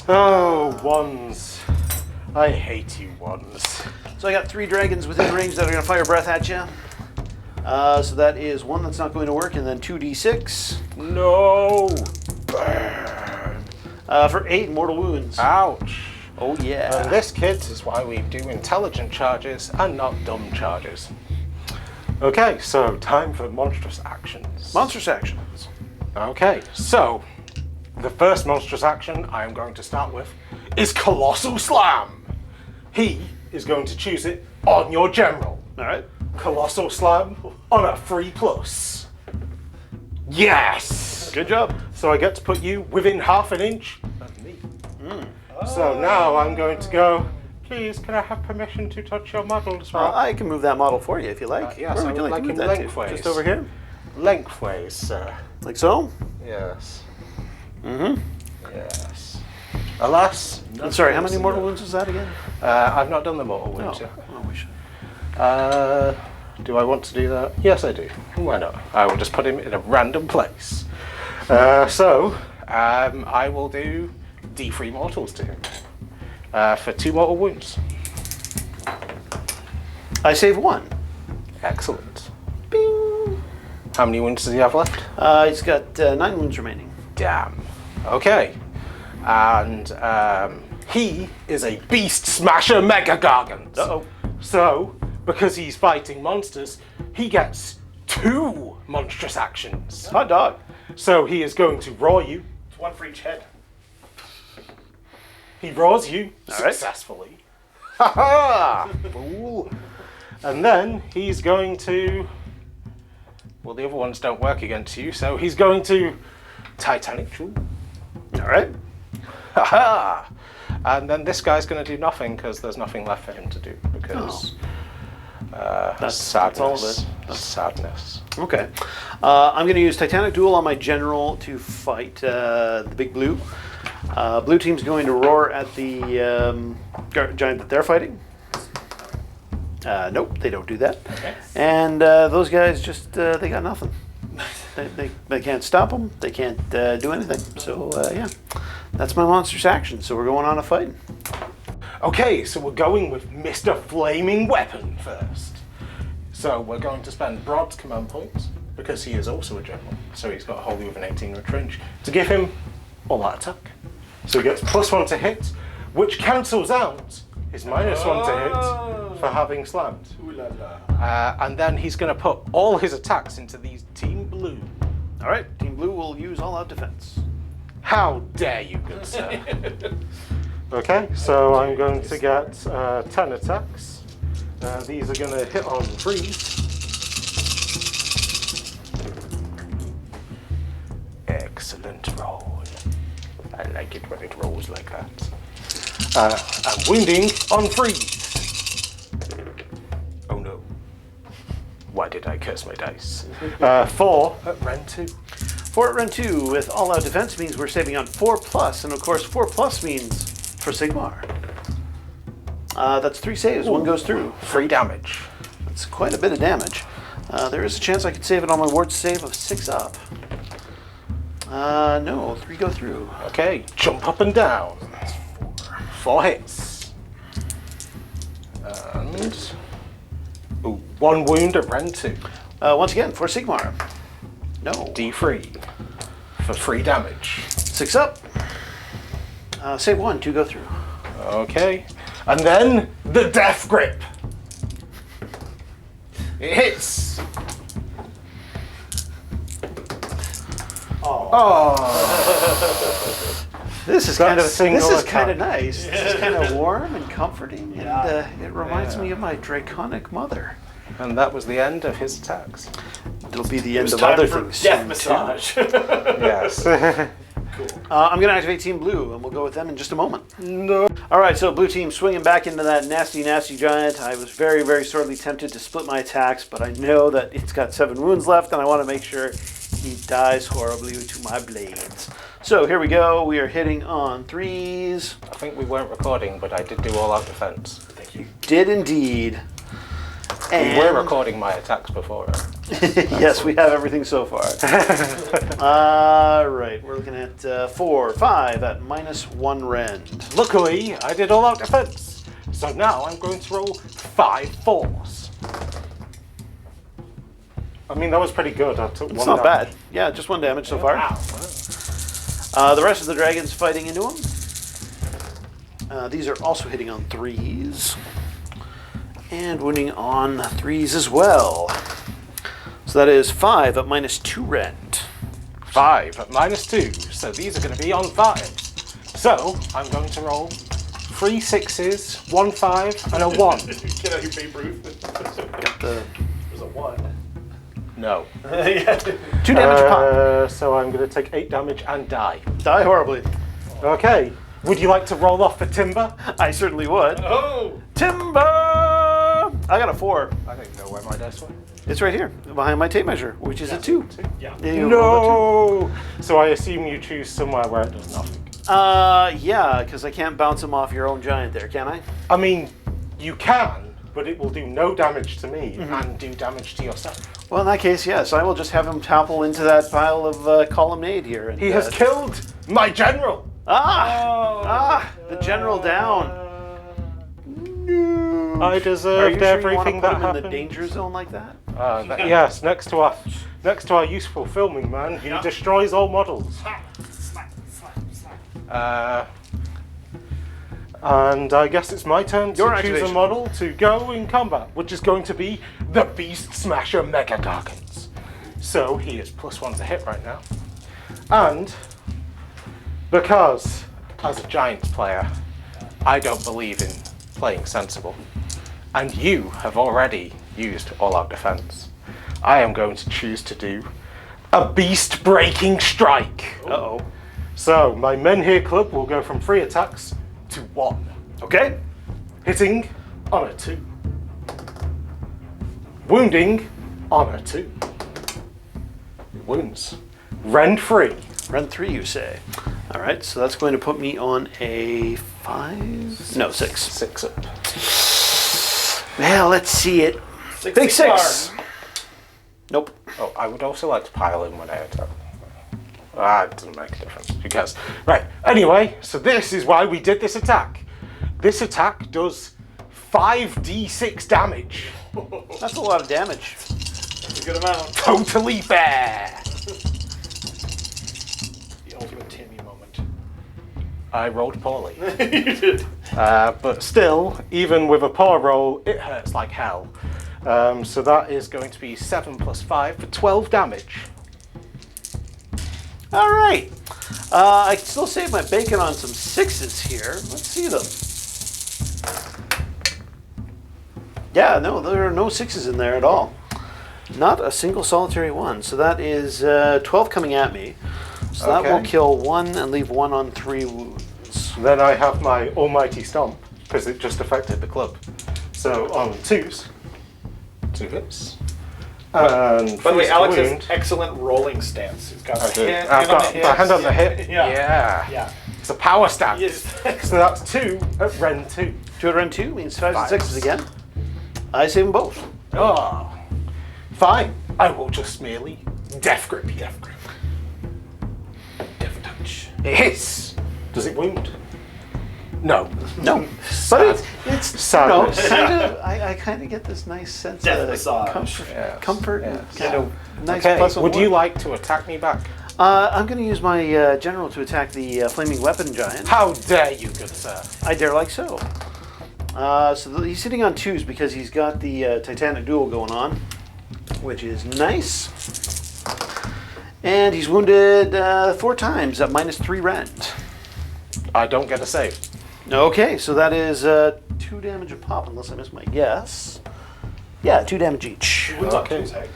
Oh, ones. I hate you, ones. So I got 3 dragons within range that are going to fire breath at you. So that is 1 that's not going to work, and then 2d6. No. Burn. For 8 mortal wounds. Ouch. Oh yeah. And this, kids, is why we do intelligent charges and not dumb charges. Okay, so time for monstrous actions. Monstrous actions. Okay, so the first monstrous action I am going to start with is Colossal Slam. He is going to choose it on your general. All right. Colossal Slam on a 3+. Yes! Good job. So I get to put you within half an inch of me. So now I'm going to go, please, can I have permission to touch your model as well? I can move that model for you if you like. Yes, Where I would you would like to like move him that to? lengthways. Just over here? Lengthways, sir. Like so? Yes. Mm-hmm. Yes. Alas. I'm sorry, how many mortal wounds was that again? I've not done the mortal wounds yet. Oh, we should. Do I want to do that? Yes, I do. Why not? I will just put him in a random place. So, I will do D3 mortals to him for 2 mortal wounds. I save 1. Excellent. Bing. How many wounds does he have left? He's got 9 wounds remaining. Damn. Okay. And he is a Beast Smasher Mega Gargant. Uh-oh. So, because he's fighting monsters, he gets 2 monstrous actions. Hot dog. So he is going to roar you. It's 1 for each head. He roars you All right. successfully. Ha ha! Fool. And then he's going to... Well, the other ones don't work against you, so he's going to Titanic Jewel. All right. Ha ha! And then this guy's going to do nothing because there's nothing left for him to do because That's sadness. all of it. Sadness. Okay. I'm going to use Titanic Duel on my general to fight the big blue. Blue team's going to roar at the giant that they're fighting. Nope, they don't do that. Okay. And those guys just, they got nothing. They can't stop them. They can't do anything. So, yeah, that's my monstrous action. So we're going on a fight. Okay, so we're going with Mr. Flaming Weapon first. So we're going to spend Brodd's command points, because he is also a general, so he's got a wholly within 18 range, to give him all that attack. So he gets +1 to hit, which cancels out his -1 to hit for having slammed. Ooh la la. And then he's going to put all his attacks into these Team Blue. All right, Team Blue will use all-out defense. How dare you, good sir. Okay, so I'm going to get 10 attacks. These are going to hit on freeze. Excellent roll. I like it when it rolls like that. And wounding on freeze. Oh no. 1. did I curse my dice? 4 at Ren 2. 4 at Ren 2 with all-out defense means we're saving on 4+, and of course 4+ means for Sigmar. That's 3 saves, 1 goes through. 3 damage. That's quite a bit of damage. There is a chance I could save it on my ward save of 6 up. No, 3 go through. Okay, jump up and down. 4 hits. And 1 wound at Ren 2. Once again, for Sigmar. No. D3 for 3 damage. 6 up. Save 1, 2 go through. Okay. And then the Death Grip. It hits. Oh. This is That's kind of a single this is attack. kind of nice. This is kind of warm and comforting, and it reminds me of my draconic mother. And that was the end of his attacks. It'll be the end It's of time other for things. death soon, too. massage. Yes. I'm going to activate Team Blue, and we'll go with them in just a moment. No. All right, so Blue Team swinging back into that nasty, nasty giant. I was very, very sorely tempted to split my attacks, but I know that it's got 7 wounds left, and I want to make sure he dies horribly to my blades. So here we go. We are hitting on 3s. I think we weren't recording, but I did do all-out defense. Thank you. Did indeed. And We were recording my attacks before. yes, we have everything so far. All right, we're looking at 4, 5 at -1 rend. Luckily, I did all-out defense. So now I'm going to roll 5 4s. I mean, that was pretty good. I took 1 It's not damage. bad. Yeah, just 1 damage so far. Wow. The rest of the dragons fighting into him. These are also hitting on 3s. And wounding on 3s as well. So that is 5 at -2 rend. 5 at -2. So these are going to be on 5s. So I'm going to roll 3 6s, 1 5, and a 1. Get out your Babe Ruth. Got the There's a 1. No. 2 damage pop. So I'm going to take 8 damage and die. Die horribly. Okay. Would you like to roll off for Timber? I certainly would. Oh! Timber! I got a 4. I don't know where my dice went. It's right here, behind my tape measure, which is a 2. Yeah. Yeah, you rolled No! So I assume you choose somewhere where it does nothing. a 2. Yeah, because I can't bounce him off your own giant there, can I? I mean, you can, but it will do no damage to me and do damage to yourself. Well, in that case, yes. I will just have him topple into that pile of columnade here. And, He has killed my general! The general down. I Are you deserved sure you want to everything put that him in the happened. danger zone like that? Yes, next to our useful filming man who destroys all models. Slap, slap, slap. And I guess it's my turn Your to choose a activation. model to go in combat, which is going to be the Beast Smasher Mega Darkens. So he is +1 to hit right now. And because, as a Giants player, I don't believe in playing sensible, and you have already used all-out defense, I am going to choose to do a Beast Breaking Strike. Uh-oh. So my Men Here Club will go from 3 attacks to 1. Okay. Hitting on a 2. Wounding on a 2. Wounds. Rend 3. Run 3, you say. All right, so that's going to put me on a 5? No, 6. 6 up. Well, let's see it. Big 6. Nope. Oh, I would also like to pile in when I attack. It doesn't make a difference. Who cares? Right, anyway, so this is why we did this attack. This attack does 5d6 damage. That's a lot of damage. That's a good amount. Totally fair. The ultimate Timmy moment. I rolled poorly. You did. But still, even with a poor roll, it hurts like hell. So that is going to be 7 + 5 for 12 damage. All right. I can still save my bacon on some 6s here. Let's see them. Yeah, no, there are no 6s in there at all. Not a single solitary one. So that is 12 coming at me. So that will Okay. kill 1 and leave 1 on 3 wounds. Then I have my almighty stomp, because it just affected the club. So on 2s, 2 hits, And By the way, first Alex has wound. excellent rolling stance. He's got I the do. hand I've on got the my hand on the hip. Yeah. Yeah. It's a power stance. Yes. So that's 2 at Ren 2. 2 at Ren 2 means 5s and Fives. 6s again. I save them both. Oh. Fine. I will just merely death grip you. Death grip. Death touch. It hits. Does it wound? No. No. Sad. But it's Sadness. I kind of get this nice sense Death of massage. comfort and kind of nice Okay. plus Would you like to attack me back? I'm going to use my general to attack the flaming weapon giant. How dare you, good sir? I dare like so. He's sitting on 2s because he's got the Titanic duel going on, which is nice. And he's wounded 4 times at -3 rend. I don't get a save. Okay, so that is 2 damage a pop, unless I miss my guess. Yeah, 2 damage each. Wounds on Okay. 2s, hey?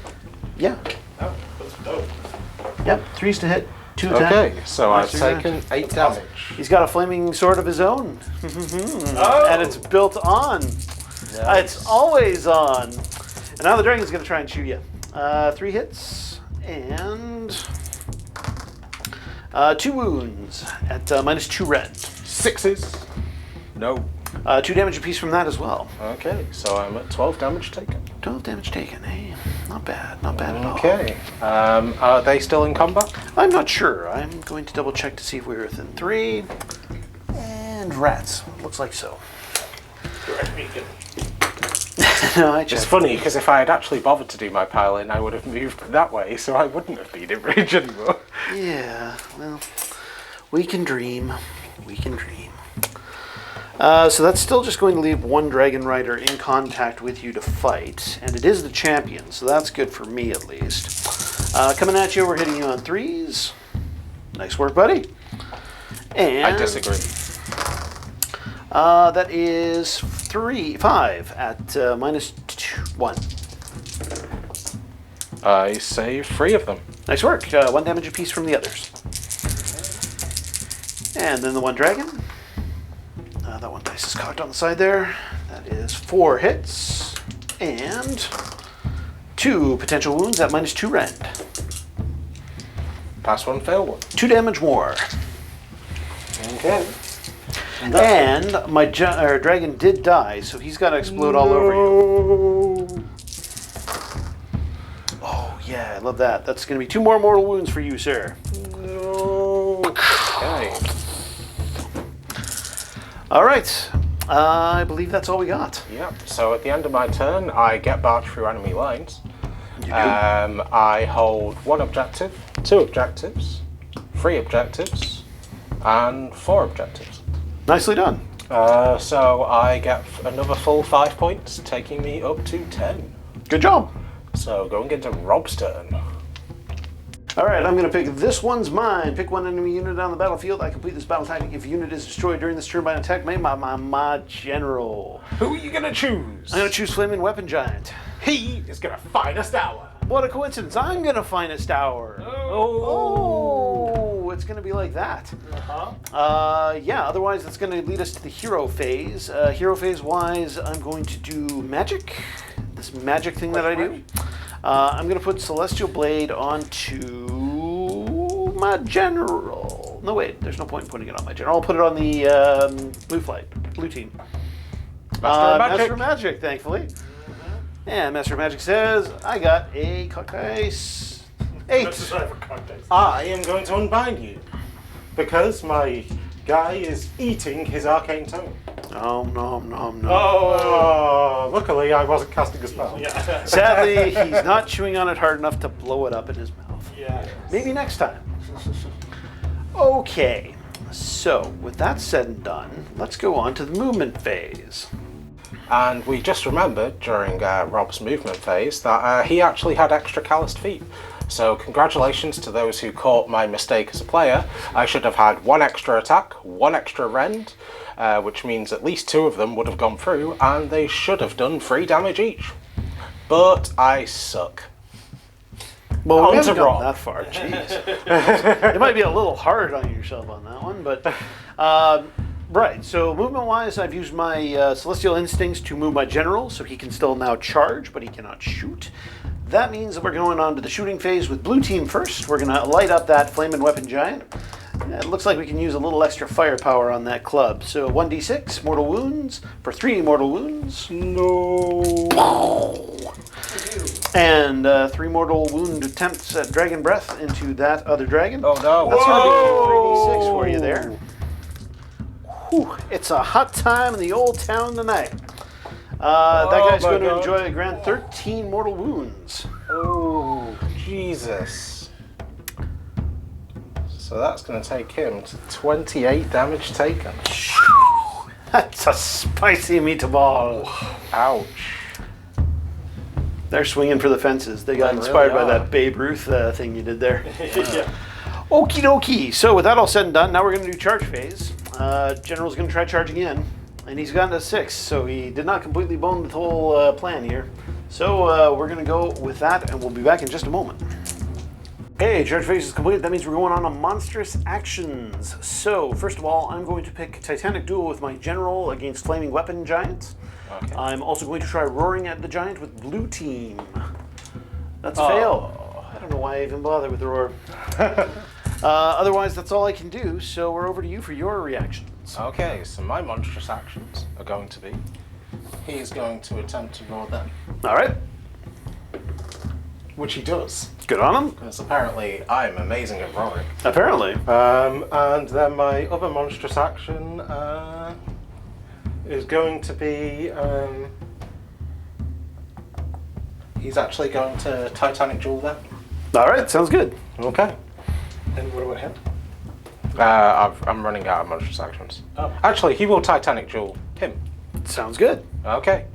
Yeah. Oh, that's dope. Yep, 3s to hit, 2 attack. Okay, so I've -3 rend. taken 8 damage. He's got a flaming sword of his own. Oh. And it's built on. It's always on. And now the dragon's going to try and shoot you. 3 hits and 2 wounds at -2 rend. 6s. No. 2 damage apiece from that as well. Okay, so I'm at 12 damage taken. 12 damage taken. Hey, not bad. Not bad at all. Okay. Are they still in combat? I'm not sure. I'm going to double check to see if we're within 3. And rats. Looks like so. No, I It's checked. funny because if I had actually bothered to do my piling, I would have moved that way, so I wouldn't have been in range anymore. Yeah, well, we can dream. We can dream. So that's still just going to leave 1 Dragon Rider in contact with you to fight, and it is the champion, so that's good for me at least. Coming at you, we're hitting you on 3s. Nice work, buddy. And I disagree. That is 5 at -1. I save 3 of them. Nice work. 1 damage apiece from the others. And then the 1 dragon. That 1 dice is cocked on the side there. That is 4 hits and 2 potential wounds at -2 rend. Pass 1, fail 1. 2 damage more. Okay. And my dragon did die, so he's got to explode all over you. Oh, yeah, I love that. That's going to be 2 more mortal wounds for you, sir. Okay. All right. I believe that's all we got. Yep. So at the end of my turn, I get barged through enemy lines. You do? I hold 1 objective, 2 objectives, 3 objectives, and 4 objectives. Nicely done. So I get another full 5 points, taking me up to 10. Good job. So going into Rob's turn. All right, I'm going to pick this one's mine. Pick 1 enemy unit on the battlefield. I complete this battle tactic if a unit is destroyed during this turn by an attack made by my general. Who are you going to choose? I'm going to choose Flaming Weapon Giant. He is going to find us hour. What a coincidence. I'm going to finest hour. Oh, it's going to be like that. Yeah, otherwise that's going to lead us to the hero phase. Hero phase wise, I'm going to do magic. This magic thing that I do. I'm going to put Celestial Blade onto my general. No, wait, there's no point in putting it on my general. I'll put it on the blue team. Master of Magic, thankfully. And Master of Magic says, I got a cock dice 8. I am going to unbind you because my guy is eating his arcane tome. Nom, nom, nom, nom. Oh, luckily I wasn't casting a spell. Sadly, he's not chewing on it hard enough to blow it up in his mouth. Yeah. Maybe next time. Okay, so with that said and done, let's go on to the movement phase. And we just remembered during Rob's movement phase that he actually had extra calloused feet. So congratulations to those who caught my mistake as a player. I should have had 1 extra attack, 1 extra rend, which means at least 2 of them would have gone through, and they should have done 3 damage each. But I suck. Well, we On to haven't gone Rob. that far, jeez. You might be a little hard on yourself on that one, but... right, so movement-wise, I've used my Celestial Instincts to move my general, so he can still now charge, but he cannot shoot. That means that we're going on to the shooting phase with blue team first. We're going to light up that flaming weapon giant. It looks like we can use a little extra firepower on that club. So 1d6 mortal wounds for 3 mortal wounds. No. And 3 mortal wound attempts at dragon breath into that other dragon. Oh no. That's going to be 3d6 for you there. Whew, it's a hot time in the old town tonight. That guy's going to enjoy a grand 13 mortal wounds. Oh, Jesus. So that's going to take him to 28 damage taken. That's a spicy meatball. Ouch. They're swinging for the fences. They got They inspired really by are. that Babe Ruth thing you did there. Yeah. Okie dokie. So with that all said and done, now we're going to do charge phase. General's going to try charging in, and he's gotten to 6, so he did not completely bone the whole plan here. So we're going to go with that, and we'll be back in just a moment. Okay, charge phase is complete. That means we're going on to monstrous actions. So first of all, I'm going to pick Titanic Duel with my general against Flaming Weapon Giants. Okay. I'm also going to try roaring at the giant with blue team. That's a fail. I don't know why I even bother with the roar. Otherwise, that's all I can do. So we're over to you for your reactions. Okay, so my monstrous actions are going to be, he is going to attempt to roar them, All right. which he does, Good on him. because apparently I'm amazing at roaring. Apparently. And then my other monstrous action is going to be, he's actually going to Titanic Duel them. All right. Sounds good. Okay. And what about him? I'm running out of monstrous actions. Oh. Actually, he will Titanic Duel him. Sounds good. Okay.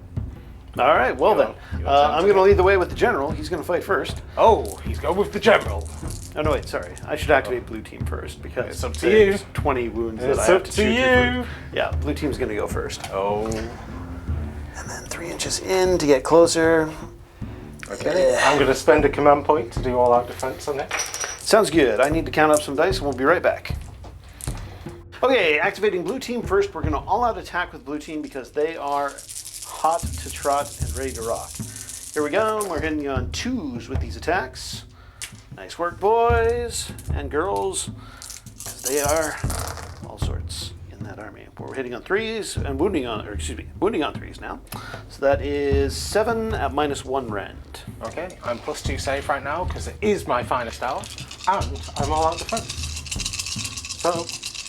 All right. Well then, you I'm going to lead the way with the general. He's going to fight first. Oh, he's going with the general. Oh no, wait. Sorry. I should activate blue team first because It's up to there's you. 20 wounds It's that I have up to to shoot you. Yeah. Blue team's going to go first. Oh. And then 3 inches in to get closer. Okay. I'm going to spend a command point to do all out defense on it. Sounds good. I need to count up some dice and we'll be right back. Okay, activating blue team first. We're going to all out attack with blue team because they are hot to trot and ready to rock. Here we go. We're hitting on 2s with these attacks. Nice work, boys and girls, because they are all sorts in that army. We're hitting on 3s and wounding on 3s now. So that is 7 at -1 rend. Okay. I'm +2 save right now because it is my finest hour, and I'm all out defense. So,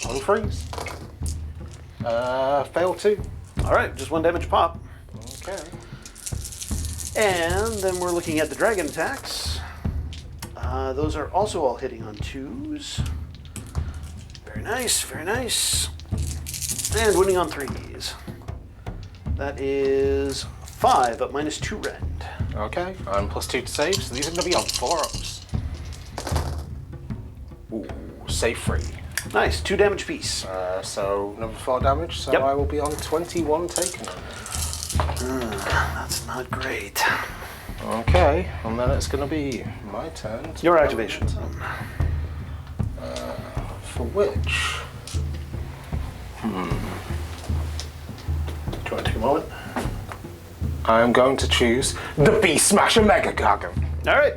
on freeze. Fail 2. All right, just 1 damage pop. Okay. And then we're looking at the dragon attacks. Those are also all hitting on 2s. Very nice, very nice. And winning on 3s. That is 5 at -2 rend. Okay. I'm +2 to save, so these are going to be on 4-ups. Ooh, save 3. Nice, 2 damage piece. So number 4 damage, so Yep. I will be on 21 taken. That's not great. Okay, and then it's going to be my turn. to Your roll activation. it. For which? Do you want to take a moment? I'm going to choose the Beast Smasher Mega Gargan. All right.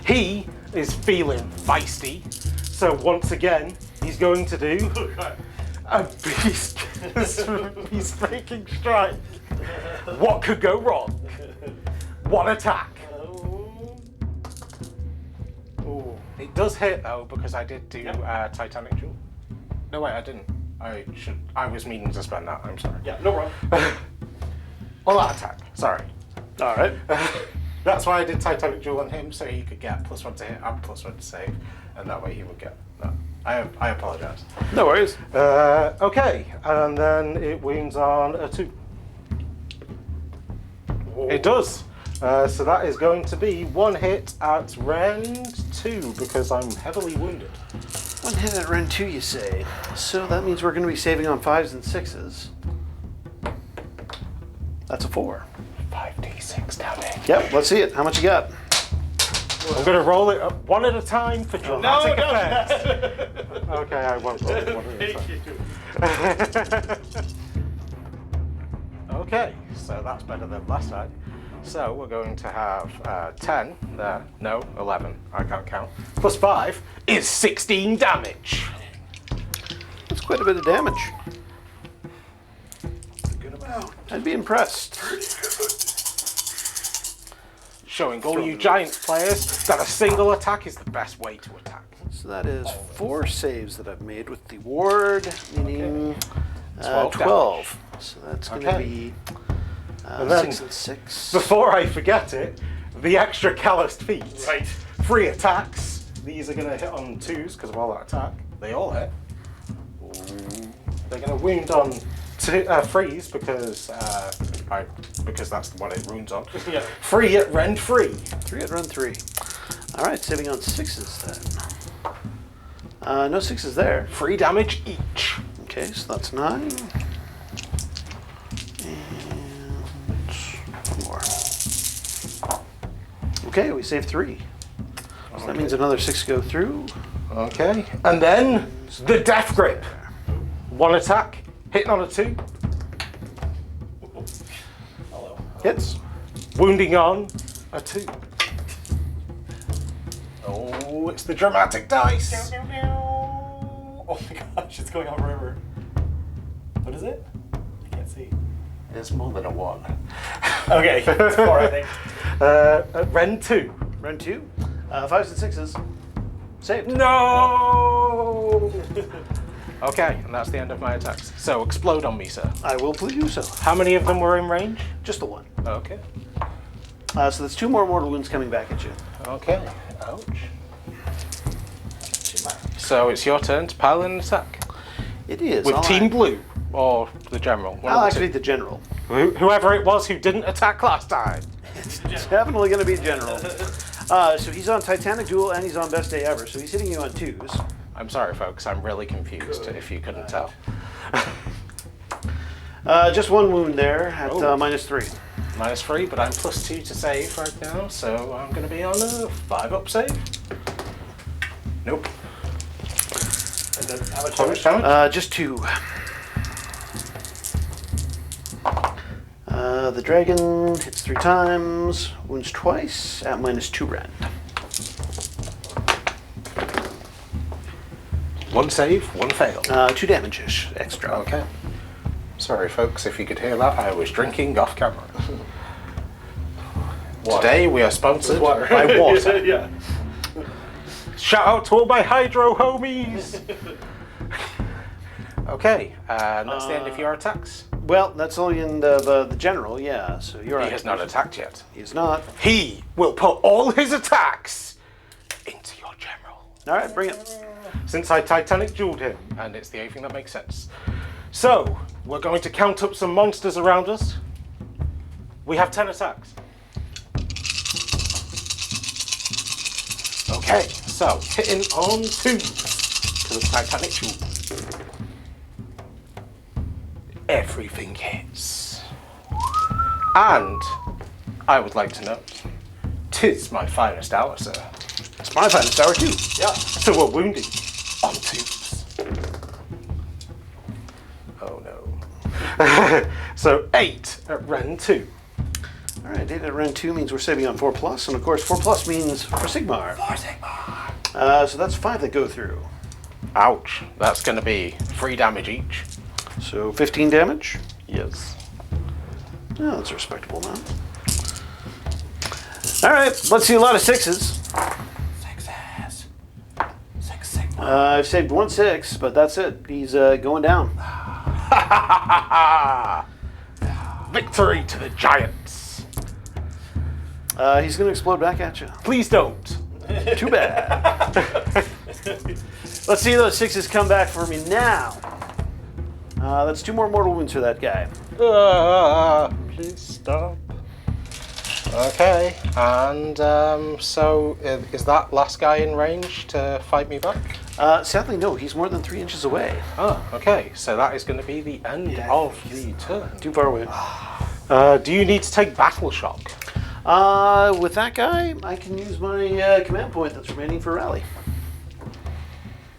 He is feeling feisty, so once again, he's going to do a beast-breaking strike. What could go wrong? 1 attack. Ooh. It does hit though because I did do Titanic Duel. No wait, I didn't. I was meaning to spend that. I'm sorry. Yeah, no problem. All out attack. Sorry. All right. That's why I did Titanic Duel on him, so he could get +1 to hit and +1 to save, and that way he would get that. I apologise. No worries. Okay, and then it wounds on a 2. It does. So that is going to be 1 hit at rend 2 because I'm heavily wounded. 1 hit at rend 2, you say. So that means we're going to be saving on 5s and 6s. That's a 4. 5d6 damage. Yep, let's see it. How much you got? I'm going to roll it up 1 at a time for dramatic no. effect. Okay, I won't roll it 1 at a time. Okay, so that's better than last time. So we're going to have 10 there. No, 11. I can't count. Plus 5 is 16 damage. That's quite a bit of damage. Good amount. I'd be impressed. Showing all you Giants players that a single attack is the best way to attack. So that is 4 saves that I've made with the ward, meaning 12. So that's going to Okay. be And then, 6 and 6. before I forget it, the extra calloused feet. Right. 3 attacks. These are going to hit on 2s because of all that attack. They all hit. They're going to wound on 3s because that's what it wounds on. Yeah. 3 at rend 3. 3 at run 3. All right, saving on 6s then. No 6s there. 3 damage each. Okay, so that's 9. And 1 more. Okay, we saved 3. So that means another 6 go through. Okay. And then the Death Grip. 1 attack, hitting on a 2. Hits. Wounding on a 2. Oh, it's the dramatic dice. Oh my gosh, it's going on forever. What is it? I can't see. It's more than a 1. Okay, it's 4, I think. Rend 2. Run 2. 5s and 6s. Saved. No! Okay, and that's the end of my attacks. So explode on me, sir. I will please do so. How many of them were in range? Just the 1. Okay. So that's 2 more mortal wounds coming back at you. Okay. Ouch. So it's your turn to pile in an attack. It is. With I'll Team Blue or the General. One I'll of the activate the general. two. Whoever it was who didn't attack last time. It's definitely going to be general. So he's on Titanic Duel and he's on Best Day Ever. So he's hitting you on 2s. I'm sorry, folks. I'm really confused. If you couldn't tell. Just 1 wound there at -3. -3, but I'm +2 to save right now, so I'm going to be on a 5-up save. Nope. And then how much How much damage? Just 2. The dragon hits 3 times, wounds twice at -2 rend. 1 save, 1 fail. 2 damage-ish extra. Okay. Sorry, folks, if you could hear that, I was drinking off camera. Today we are sponsored by water. Yeah. Shout out to all my hydro homies! Okay, and that's the end of your attacks. Well, that's only in the general, yeah. So you're He has not attacked yet. He's not. He will put all his attacks into your general. All right, bring it. Since I Titanic jeweled him, and it's the only thing that makes sense. So, we're going to count up some monsters around us. We have 10 attacks. Okay, so hitting on 2s because of Titanic jewel. Everything hits. And I would like to note, 'tis my finest hour, sir. It's my finest hour too. Yeah. So we're wounding on 2s. Oh no. So 8 at rend 2. All right, 8 at rend 2 means we're saving on 4+, and of course 4+ means for Sigmar. For Sigmar. So that's 5 that go through. Ouch. That's going to be 3 damage each. So 15 damage. Yes. Oh, that's a respectable amount. All right, let's see a lot of 6s. 6s. 6 Sigmar. I've saved 1 6, but that's it. He's going down. Victory to the Giants. He's going to explode back at you. Please don't. Too bad. Let's see those 6s come back for me now. That's 2 more mortal wounds for that guy. Please stop. Okay, and so is that last guy in range to fight me back? Sadly, no. He's more than 3 inches away. Oh, okay, so that is going to be the end of the turn. Too far away. Do you need to take Battle Shock? With that guy, I can use my command point that's remaining for rally.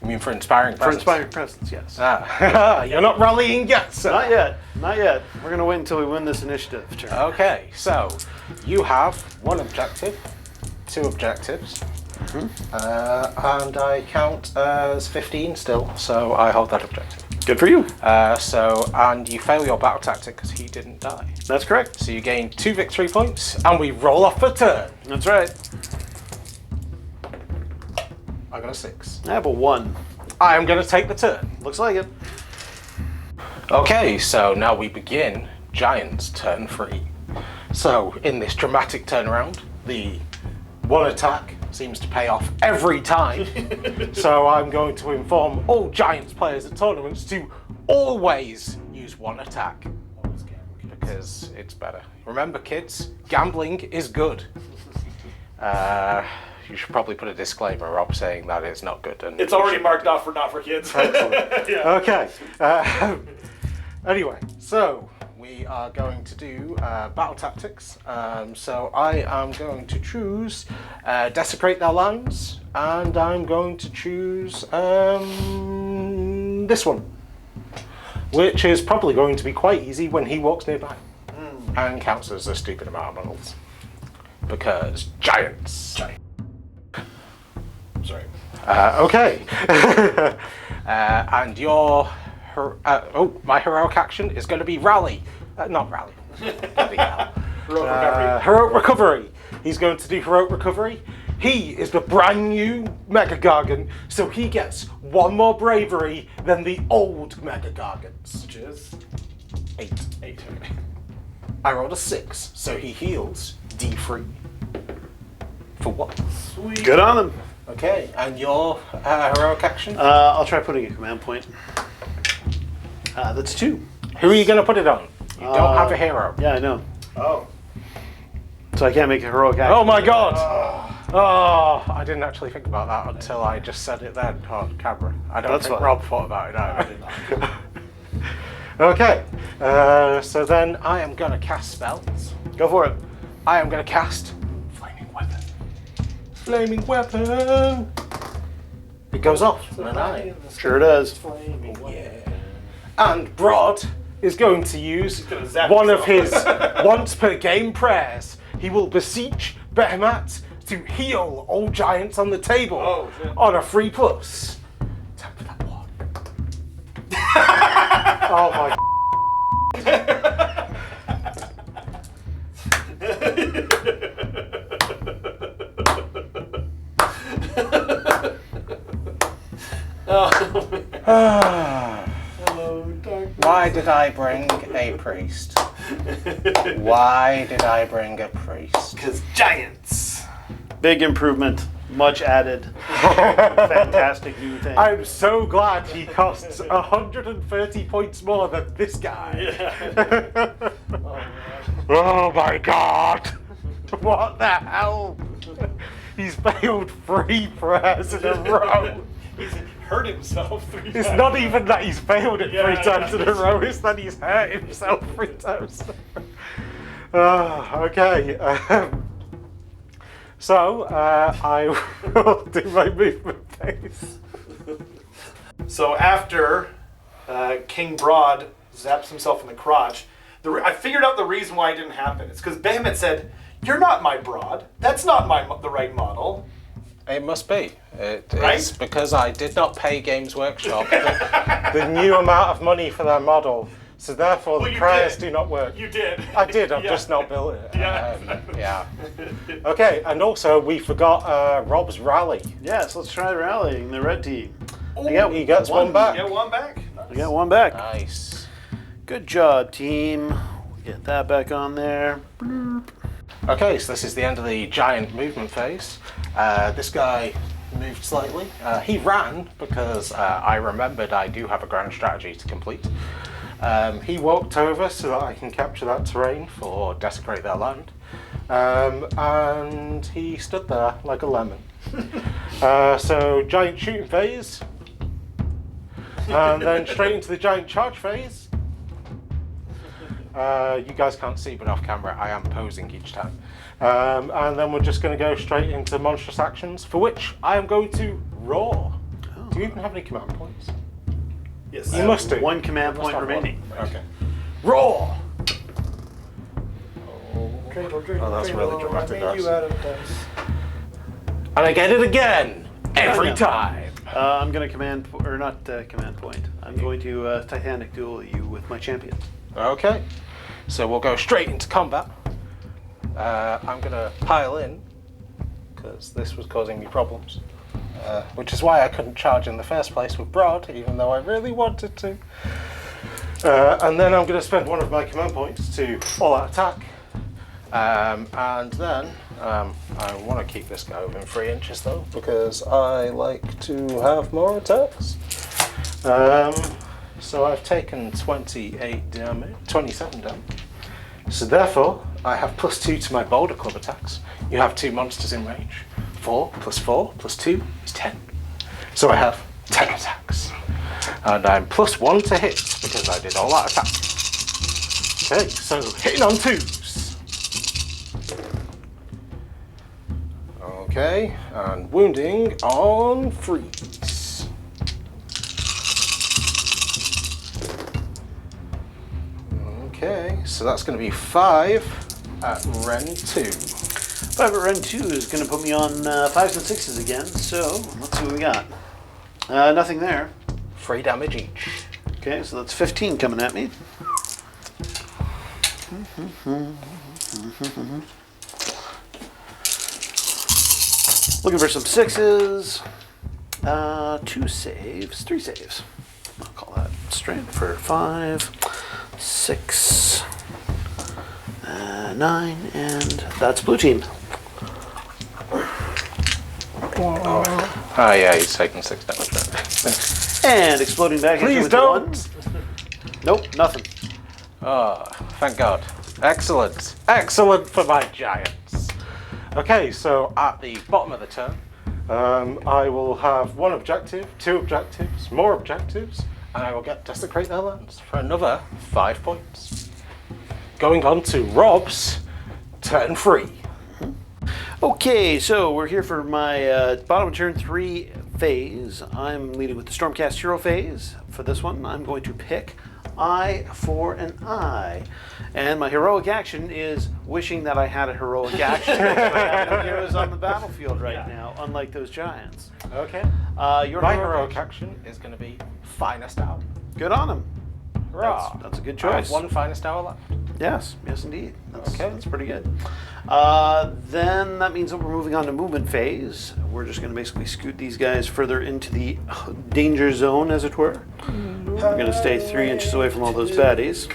You mean for Inspiring For Presence? inspiring presence, yes. Ah, you're not rallying yet, sir. Not yet. Not yet. We're going to wait until we win this initiative turn. Okay, so You have 1 objective, 2 objectives, and I count as 15 still, so I hold that objective. Good for you. And you fail your battle tactic because he didn't die. That's correct. So you gain 2 victory points, and we roll off a turn. That's right. I got a 6. I have a 1. I am going to take the turn. Looks like it. Okay, so now we begin Giant's turn 3. So in this dramatic turnaround, the 1 attack seems to pay off every time. So I'm going to inform all Giants players at tournaments to always use 1 attack. Because it's better. Remember kids, gambling is good. You should probably put a disclaimer up saying that it's not good. And It's already marked off for not for kids. Yeah. Okay. Anyway, so we are going to do battle tactics. So I am going to choose desecrate their lines, and I'm going to choose this one, which is probably going to be quite easy when he walks nearby, and counts as a stupid amount of models because giants. Sorry. Okay. And your my heroic action is going to be rally. Not rally. Bloody hell. Heroic recovery. Heroic recovery. He's going to do heroic recovery. He is the brand new Mega Gargant, so he gets 1 more bravery than the old Mega Gargants. Which is 8. 8. I rolled a 6, so he heals D3. For what? Sweet. Good on them. Okay, and your heroic action? I'll try putting a command point. That's 2. Who are you going to put it on? You don't have a hero. Yeah, I know. Oh. So I can't make a heroic action. Oh my god! Oh, I didn't actually think about that until I just said it then on camera. I don't That's think fine. Rob thought about it either. Okay, so then I am going to cast spells. Go for it. I am going to cast Flaming Weapon. Flaming Weapon! It goes off with an eye. Sure does. Yeah. And Brodd is going to use gonna zap one of himself. his once per game prayers. He will beseech Behemat to heal all giants on the table Oh, shit. on a 3+. Time for that one. Oh my. Why did I bring a priest? Why did I bring a priest? Because giants. Big improvement. Much added. Fantastic new thing. I'm so glad he costs 130 points more than this guy. Oh my god! What the hell? He's failed 3 prayers in a row. He's hurt himself 3 times. It's not even that he's failed it 3 Yeah, times in a row, it's that he's hurt himself 3 times. Okay. So, I will do my movement phase. So after King Brodd zaps himself in the crotch, I figured out the reason why it didn't happen. It's because Behemat said, "You're not my Brodd. That's not the right model." It must be. It's Right? because I did not pay Games Workshop the new amount of money for their model, so therefore Well, the you prayers did. do not work. You did. I did, I've Yeah. just not built it. Yeah. Yeah. Okay, and also we forgot Rob's rally. Yes, let's try rallying the red team. He gets one back. You get one back. We got one back. Nice. Good job, team. Get that back on there. Okay, so this is the end of the giant movement phase. This guy moved slightly. He ran because I remembered I do have a grand strategy to complete. He walked over so that I can capture that terrain for desecrate their land. And he stood there like a lemon. So giant shooting phase. And then straight into the giant charge phase. You guys can't see, but off camera I am posing each time. And then we're just going to go straight into monstrous actions, for which I am going to roar. Do you even have any command points? Yes. You must do. One command You must point have one. remaining. Okay. Roar! Oh, that's really dramatic. I made you out of dice. And I get it again every time. I'm going to command point. I'm going to Titanic duel you with my champion. Okay, so we'll go straight into combat. I'm going to pile in, because this was causing me problems. Which is why I couldn't charge in the first place with Brodd, even though I really wanted to. And then I'm going to spend one of my command points to all-out attack. And then I want to keep this guy within 3 inches though, because I like to have more attacks. So I've taken 27 damage. So therefore, I have +2 to my boulder club attacks. You have 2 monsters in range. 4 + 4 + 2 is 10. So I have 10 attacks. And I'm +1 to hit because I did all that attack. Okay, so hitting on 2s. Okay, and wounding on 3s. Okay, so that's going to be 5 at Ren 2. 5 at Ren 2 is going to put me on 5s and 6s again, so let's see what we got. Nothing there. 3 damage each. Okay, so that's 15 coming at me. Looking for some 6s. 2 saves, 3 saves. I'll call that straight for 5, 6, 9, and that's blue team. Oh yeah, he's taking 6 damage. Right? And exploding back into Please with don't! 1. Nope, nothing. Oh, thank God. Excellent. Excellent for my giants. Okay, so at the bottom of the turn, I will have 1 objective, 2 objectives, more objectives, and I will get Desecrate Their Lands for another 5 points. Going on to Rob's turn 3. Okay, so we're here for my bottom of turn 3 phase. I'm leading with the Stormcast Hero phase. For this one, I'm going to pick Eye for an Eye. And my heroic action is wishing that I had a heroic action. I have no heroes on the battlefield right now, unlike those giants. Okay. Your My heroic action is going to be Finest Hour. Good on him. Hurrah. That's a good I have choice. 1 Finest Hour left. Yes, yes indeed. Okay. That's pretty good. Then that means that we're moving on to movement phase. We're just going to basically scoot these guys further into the danger zone, as it were. We're going to stay 3 inches away from all those baddies.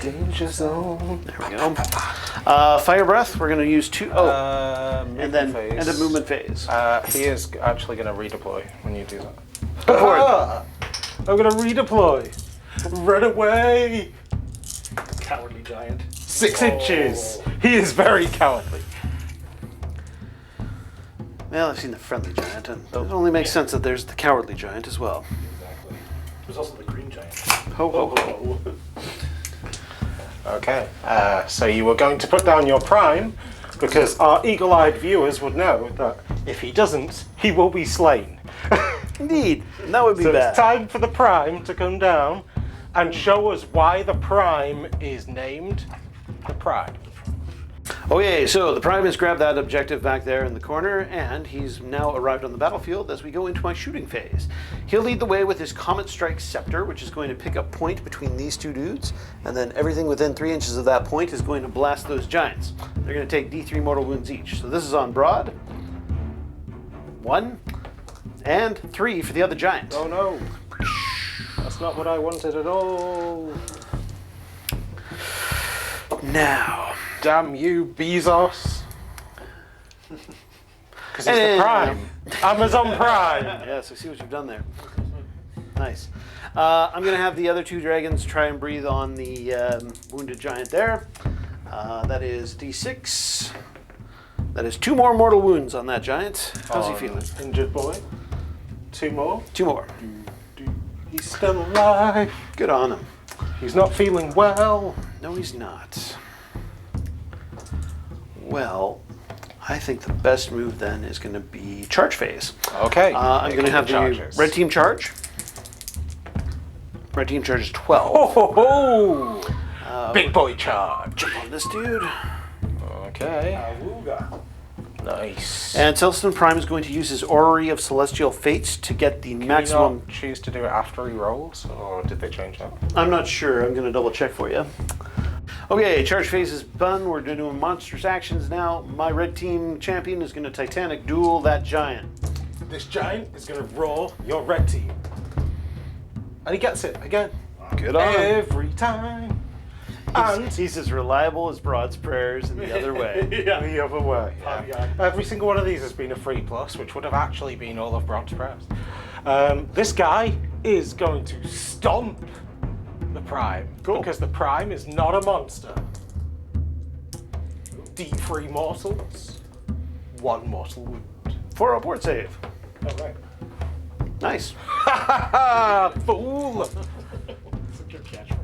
Danger zone. There we go. Fire breath. We're going to use 2. And then end of movement phase. He is actually going to redeploy when you do that. Go for it. I'm going to redeploy. Run away. Cowardly giant. 6 inches. He is very cowardly. Well, I've seen the friendly giant, and it only makes sense that there's the cowardly giant as well. Exactly. There's also the green giant. Ho ho ho. Okay, so you were going to put down your prime because our eagle-eyed viewers would know that if he doesn't, he will be slain. Indeed, and that would be So bad. it's time for the prime to come down and show us why the prime is named the prime. Okay, so the Prime has grabbed that objective back there in the corner, and he's now arrived on the battlefield as we go into my shooting phase. He'll lead the way with his Comet Strike Scepter, which is going to pick a point between these 2 dudes, and then everything within 3 inches of that point is going to blast those giants. They're going to take D3 mortal wounds each. So this is on Brodd. 1, and 3 for the other giant. Oh no, that's not what I wanted at all. Now. Damn you, Bezos. Because it's And- the Prime. Amazon Prime. Yes, I see what you've done there. Nice. I'm going to have the other 2 dragons try and breathe on the wounded giant there. That is D6. That is 2 more mortal wounds on that giant. How's he feeling? Injured boy. 2 more. 2 more. He's still alive. Good on him. He's not feeling well. No, he's not. Well, I think the best move then is going to be charge phase. Okay. I'm going to have charges. the red team charge. Red team charge is 12. Ho ho ho! Big boy charge. Jump on this dude. Okay. Awooga. Nice. And Celestin Prime is going to use his Orrery of Celestial Fates to get the Can maximum. you not choose to do it after he rolls, or did they change that? I'm not sure. I'm going to double check for you. Okay, charge phase is done. We're doing monstrous actions now. My red team champion is going to Titanic Duel that giant. This giant is going to roar your red team. And he gets it again. Good on him. Every time. And He's as reliable as Broad's prayers in the other way. Yeah. the other way. Oh, yeah. Every single one of these has been a 3+, which would have actually been all of Broad's prayers. This guy is going to stomp the Prime. Cool. Because the Prime is not a monster. D3 mortals. 1 mortal wound. 4 upward save. Oh, right. Nice. Fool! It's a good catchphrase.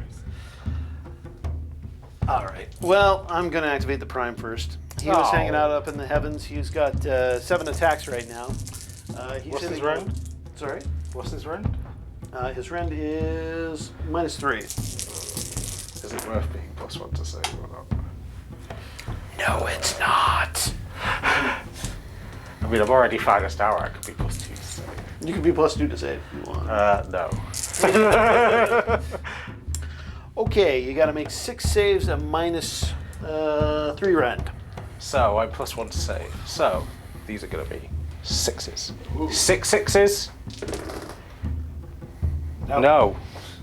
All right. Well, I'm going to activate the Prime first. He was Oh. hanging out up in the heavens. He's got 7 attacks right now. He's What's his hitting- round? Sorry? What's his round? His rend is -3. Is it worth being +1 to save or not? No, it's not. I mean, I'm already finest hour. I could be +2 to save. You can be +2 to save if you want. No. Okay, you got to make 6 saves at -3 rend. So I'm +1 to save. So these are going to be 6s. 6 6s. No.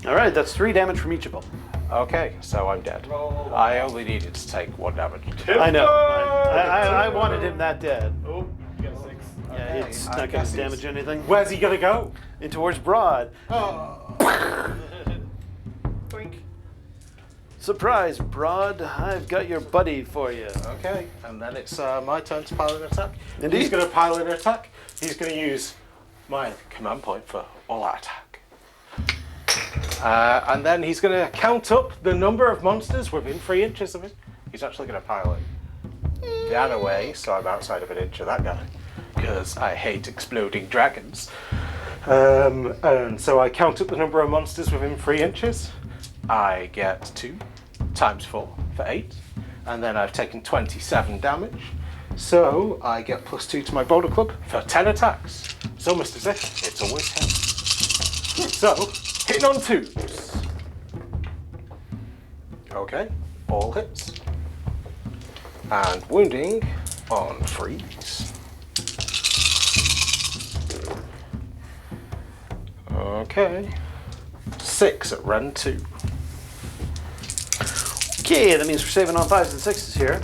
All right, that's 3 damage from each of them. Okay, so I'm dead. Roll. I only needed to take 1 damage. I know. I wanted him that dead. Oh, you got a 6. Yeah, Okay, it's I not going guess to he's- damage anything. Where's he going to go? In towards Broad. Blink. Surprise, Broad. I've got your buddy for you. Okay, and then it's my turn to pile an attack. Indeed. He's going to pile an attack. He's going to use my command point for all out attack. And then he's going to count up the number of monsters within 3 inches of him. He's actually going to pile it the other way, so I'm outside of an inch of that guy. Because I hate exploding dragons. And so I count up the number of monsters within 3 inches. I get 2 times 4 for 8. And then I've taken 27 damage. So I get +2 to my boulder club for 10 attacks. It's almost as if it's always 10. So, hitting on 2s. Okay, all hits. And wounding on 3s. Okay. 6 at rend 2. Okay, that means we're saving on 5s and 6s here.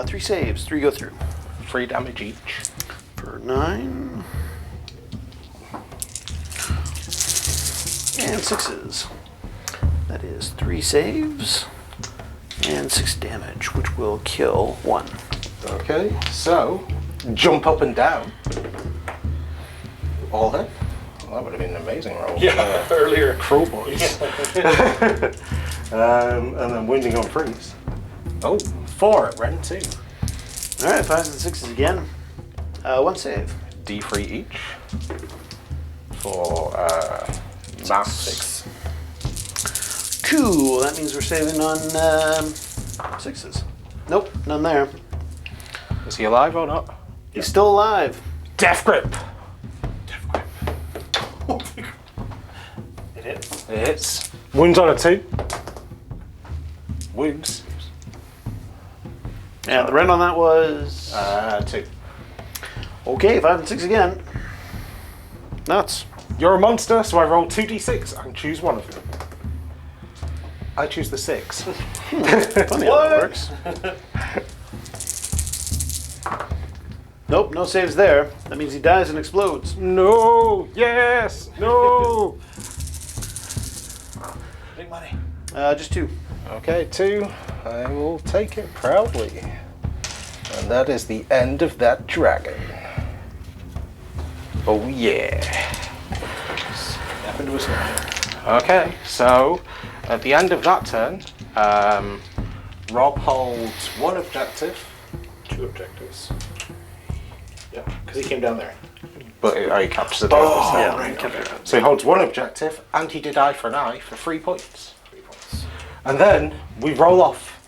3 saves, 3 go through. 3 damage each. For 9. And 6s. That is 3 saves and 6 damage, which will kill 1. Okay, so jump up and down. All hit. Well, that would have been an amazing roll. Yeah, earlier. Cruel boys. And then wounding on 3s. Oh, 4 at rend 2. Alright, 5s and 6s again. 1 save. D3 each. For mass 6. Cool, that means we're saving on 6s. Nope, none there. Is he alive or not? He's still alive. Death grip. It hits. It hits. Wounds on a 2. Wounds. And the rent on that was 2. okay. 5 and 6 again. Nuts. You're a monster, so I roll 2d6 and choose one of them. I choose the 6. Funny how that works. Nope, no saves there. That means he dies and explodes. No! Yes! No! Big money. Just 2. Okay, 2. I will take it proudly. And that is the end of that dragon. Oh yeah. Snap into a snap. Okay, so at the end of that turn, Rob holds 1 objective, 2 objectives. Yeah, because he came down there. but he captures the dragon. Oh, Yeah, right. kept Okay. it. So he holds 1 objective, and he did eye for an eye for 3 points. 3 points. And then we roll off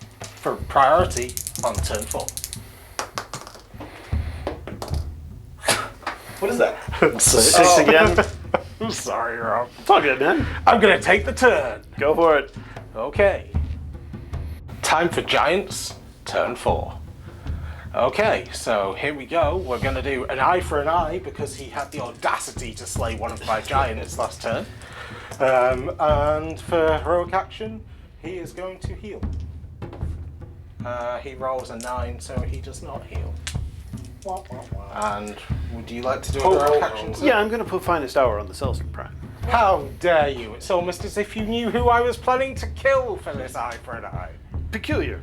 for priority on turn 4. What is that? 6 again. I'm sorry, Rob. It's all good, man. I'm going to take the turn. Go for it. Okay. Time for Giants, turn 4. Okay, so here we go. We're going to do an eye for an eye because he had the audacity to slay one of my giants last turn. And for heroic action, he is going to heal. He rolls a 9, so he does not heal. And would you like to do a heroic action? Sir? Yeah, I'm going to put Finest Hour on the Celestial Prime. How dare you? It's almost as if you knew who I was planning to kill for this eye for an eye. Peculiar.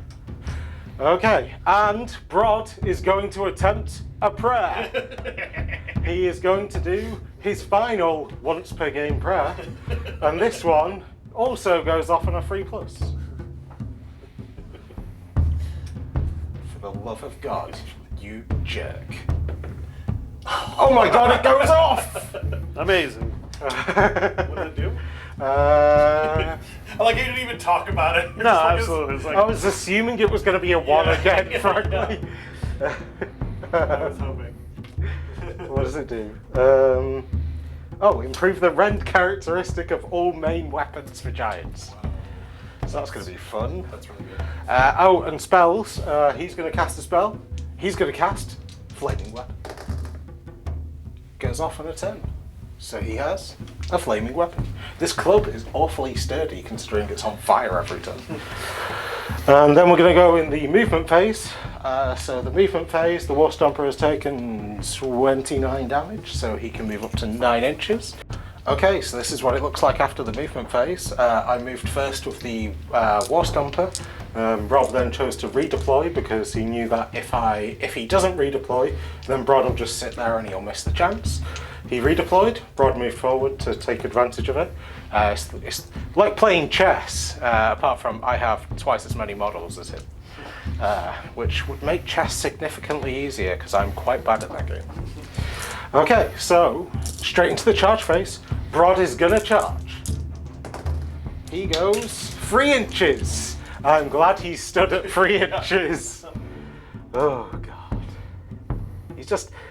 Okay, and Brodd is going to attempt a prayer. He is going to do his final once per game prayer, and this one also goes off on a 3+. For the love of God, you jerk. Oh my God, it goes off! Amazing. What did it do? I like you didn't even talk about it. No, absolutely. It's like, I was assuming it was going to be a 1 again, frankly. I was hoping. What does it do? Improve the rend characteristic of all main weapons for giants. So that's going to be fun. That's really good. And spells. He's going to cast a spell. He's going to cast Flaming Weapon. Goes off on a 10. So he has a flaming weapon. This club is awfully sturdy considering it's on fire every turn. And then we're going to go in the movement phase. So the movement phase, the War Stomper has taken 29 damage, so he can move up to 9 inches. Okay, so this is what it looks like after the movement phase. I moved first with the War Stomper. Rob then chose to redeploy because he knew that if he doesn't redeploy, then Brodd will just sit there and he'll miss the chance. He redeployed, Brodd moved forward to take advantage of it. It's like playing chess, apart from I have twice as many models as him, which would make chess significantly easier because I'm quite bad at that game. Okay, so straight into the charge phase. Brodd is gonna charge. He goes 3 inches. I'm glad he stood at 3 inches. Oh God.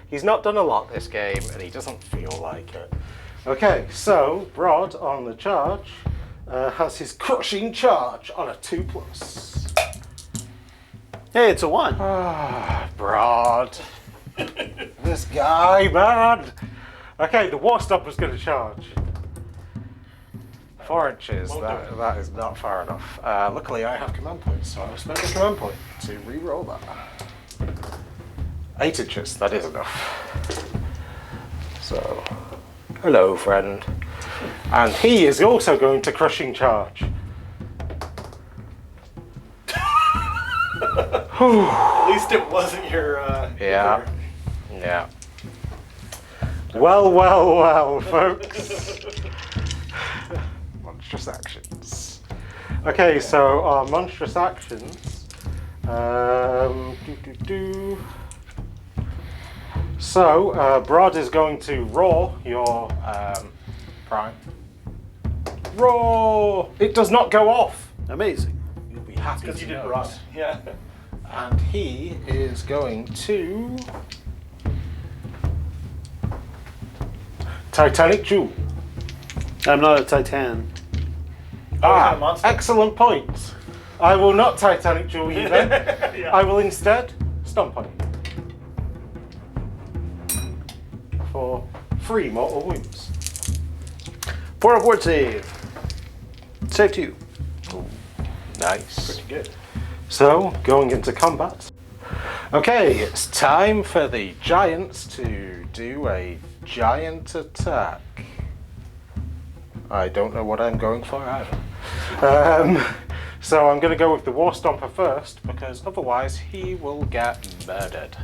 He's not done a lot this game and he doesn't feel like it. Okay, so Brodd on the charge has his crushing charge on a 2+. hey, it's a 1. Ah, Brodd. This guy, man. Okay, the War Stomper's going to charge. 4 inches, that is not far enough. Luckily I have command points, so I'll spend a command point to re-roll that. 8 inches, that is enough. So, hello friend. And he is also going to crushing charge. At least it wasn't your. Yeah. Yeah. Well, folks. Monstrous actions. Okay, so our monstrous actions. So, Brodd is going to roar your prime. Roar! It does not go off. Amazing. You'll be happy Because to you did know Brodd. that. Yeah. And he is going to Titanic Jewel. I'm not a Titan. kind of monster? Excellent point. I will not Titanic Jewel you then. Yeah. I will instead stomp on you for 3 mortal wounds. 4 aboard save. Save 2. Nice. Pretty good. So, going into combat. Okay, it's time for the giants to do a giant attack. I don't know what I'm going for either. So I'm going to go with the War Stomper first, because otherwise he will get murdered.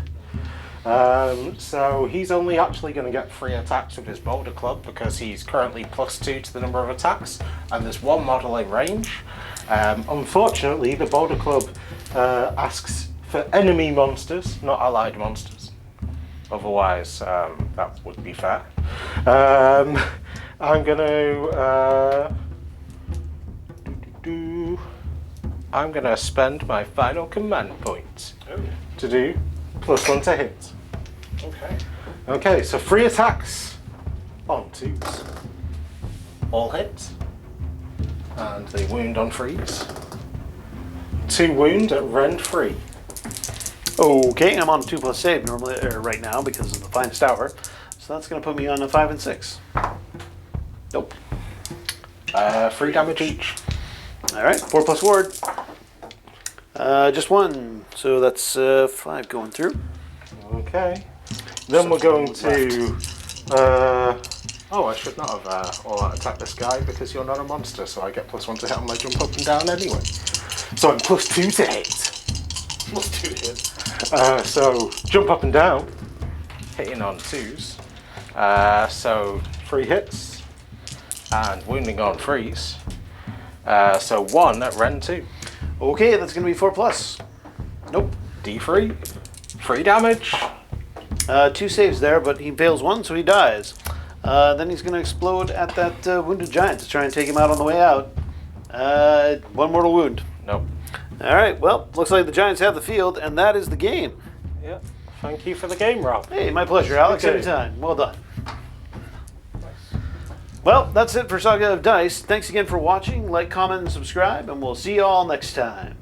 So he's only actually going to get 3 attacks with his Boulder Club, because he's currently +2 to the number of attacks, and there's 1 model in range. Unfortunately, the Boulder Club asks for enemy monsters, not allied monsters. Otherwise, that would be fair. I'm going to I'm going to spend my final command point Oh, to do +1 to hit. okay. Okay, so 3 attacks on 2s. All hit. And they wound on 3s. 2 wound at rend 3. Okay, I'm on a 2+ save normally right now because of the finest hour. So that's going to put me on a 5 and 6. Nope. 3 damage each. All right, 4+ ward. Just 1, so that's 5 going through. Okay. Then we're going to... oh, I should not have all-out attacked this guy because you're not a monster, so I get +1 to hit on my jump up and down anyway. So I'm +2 to hit. +2 hit. So jump up and down, hitting on 2s. So 3 hits, and wounding on 3s. So 1 at rend 2. Okay, that's going to be 4+. Nope. D3, 3 damage. 2 saves there, but he fails 1, so he dies. Then he's going to explode at that wounded giant to try and take him out on the way out. 1 mortal wound. Nope. All right, well, looks like the Giants have the field, and that is the game. Yeah. Thank you for the game, Rob. Hey, my pleasure, Alex. Okay. Anytime. Well done. Well, that's it for Saga of Dice. Thanks again for watching. Like, comment, and subscribe, and we'll see you all next time.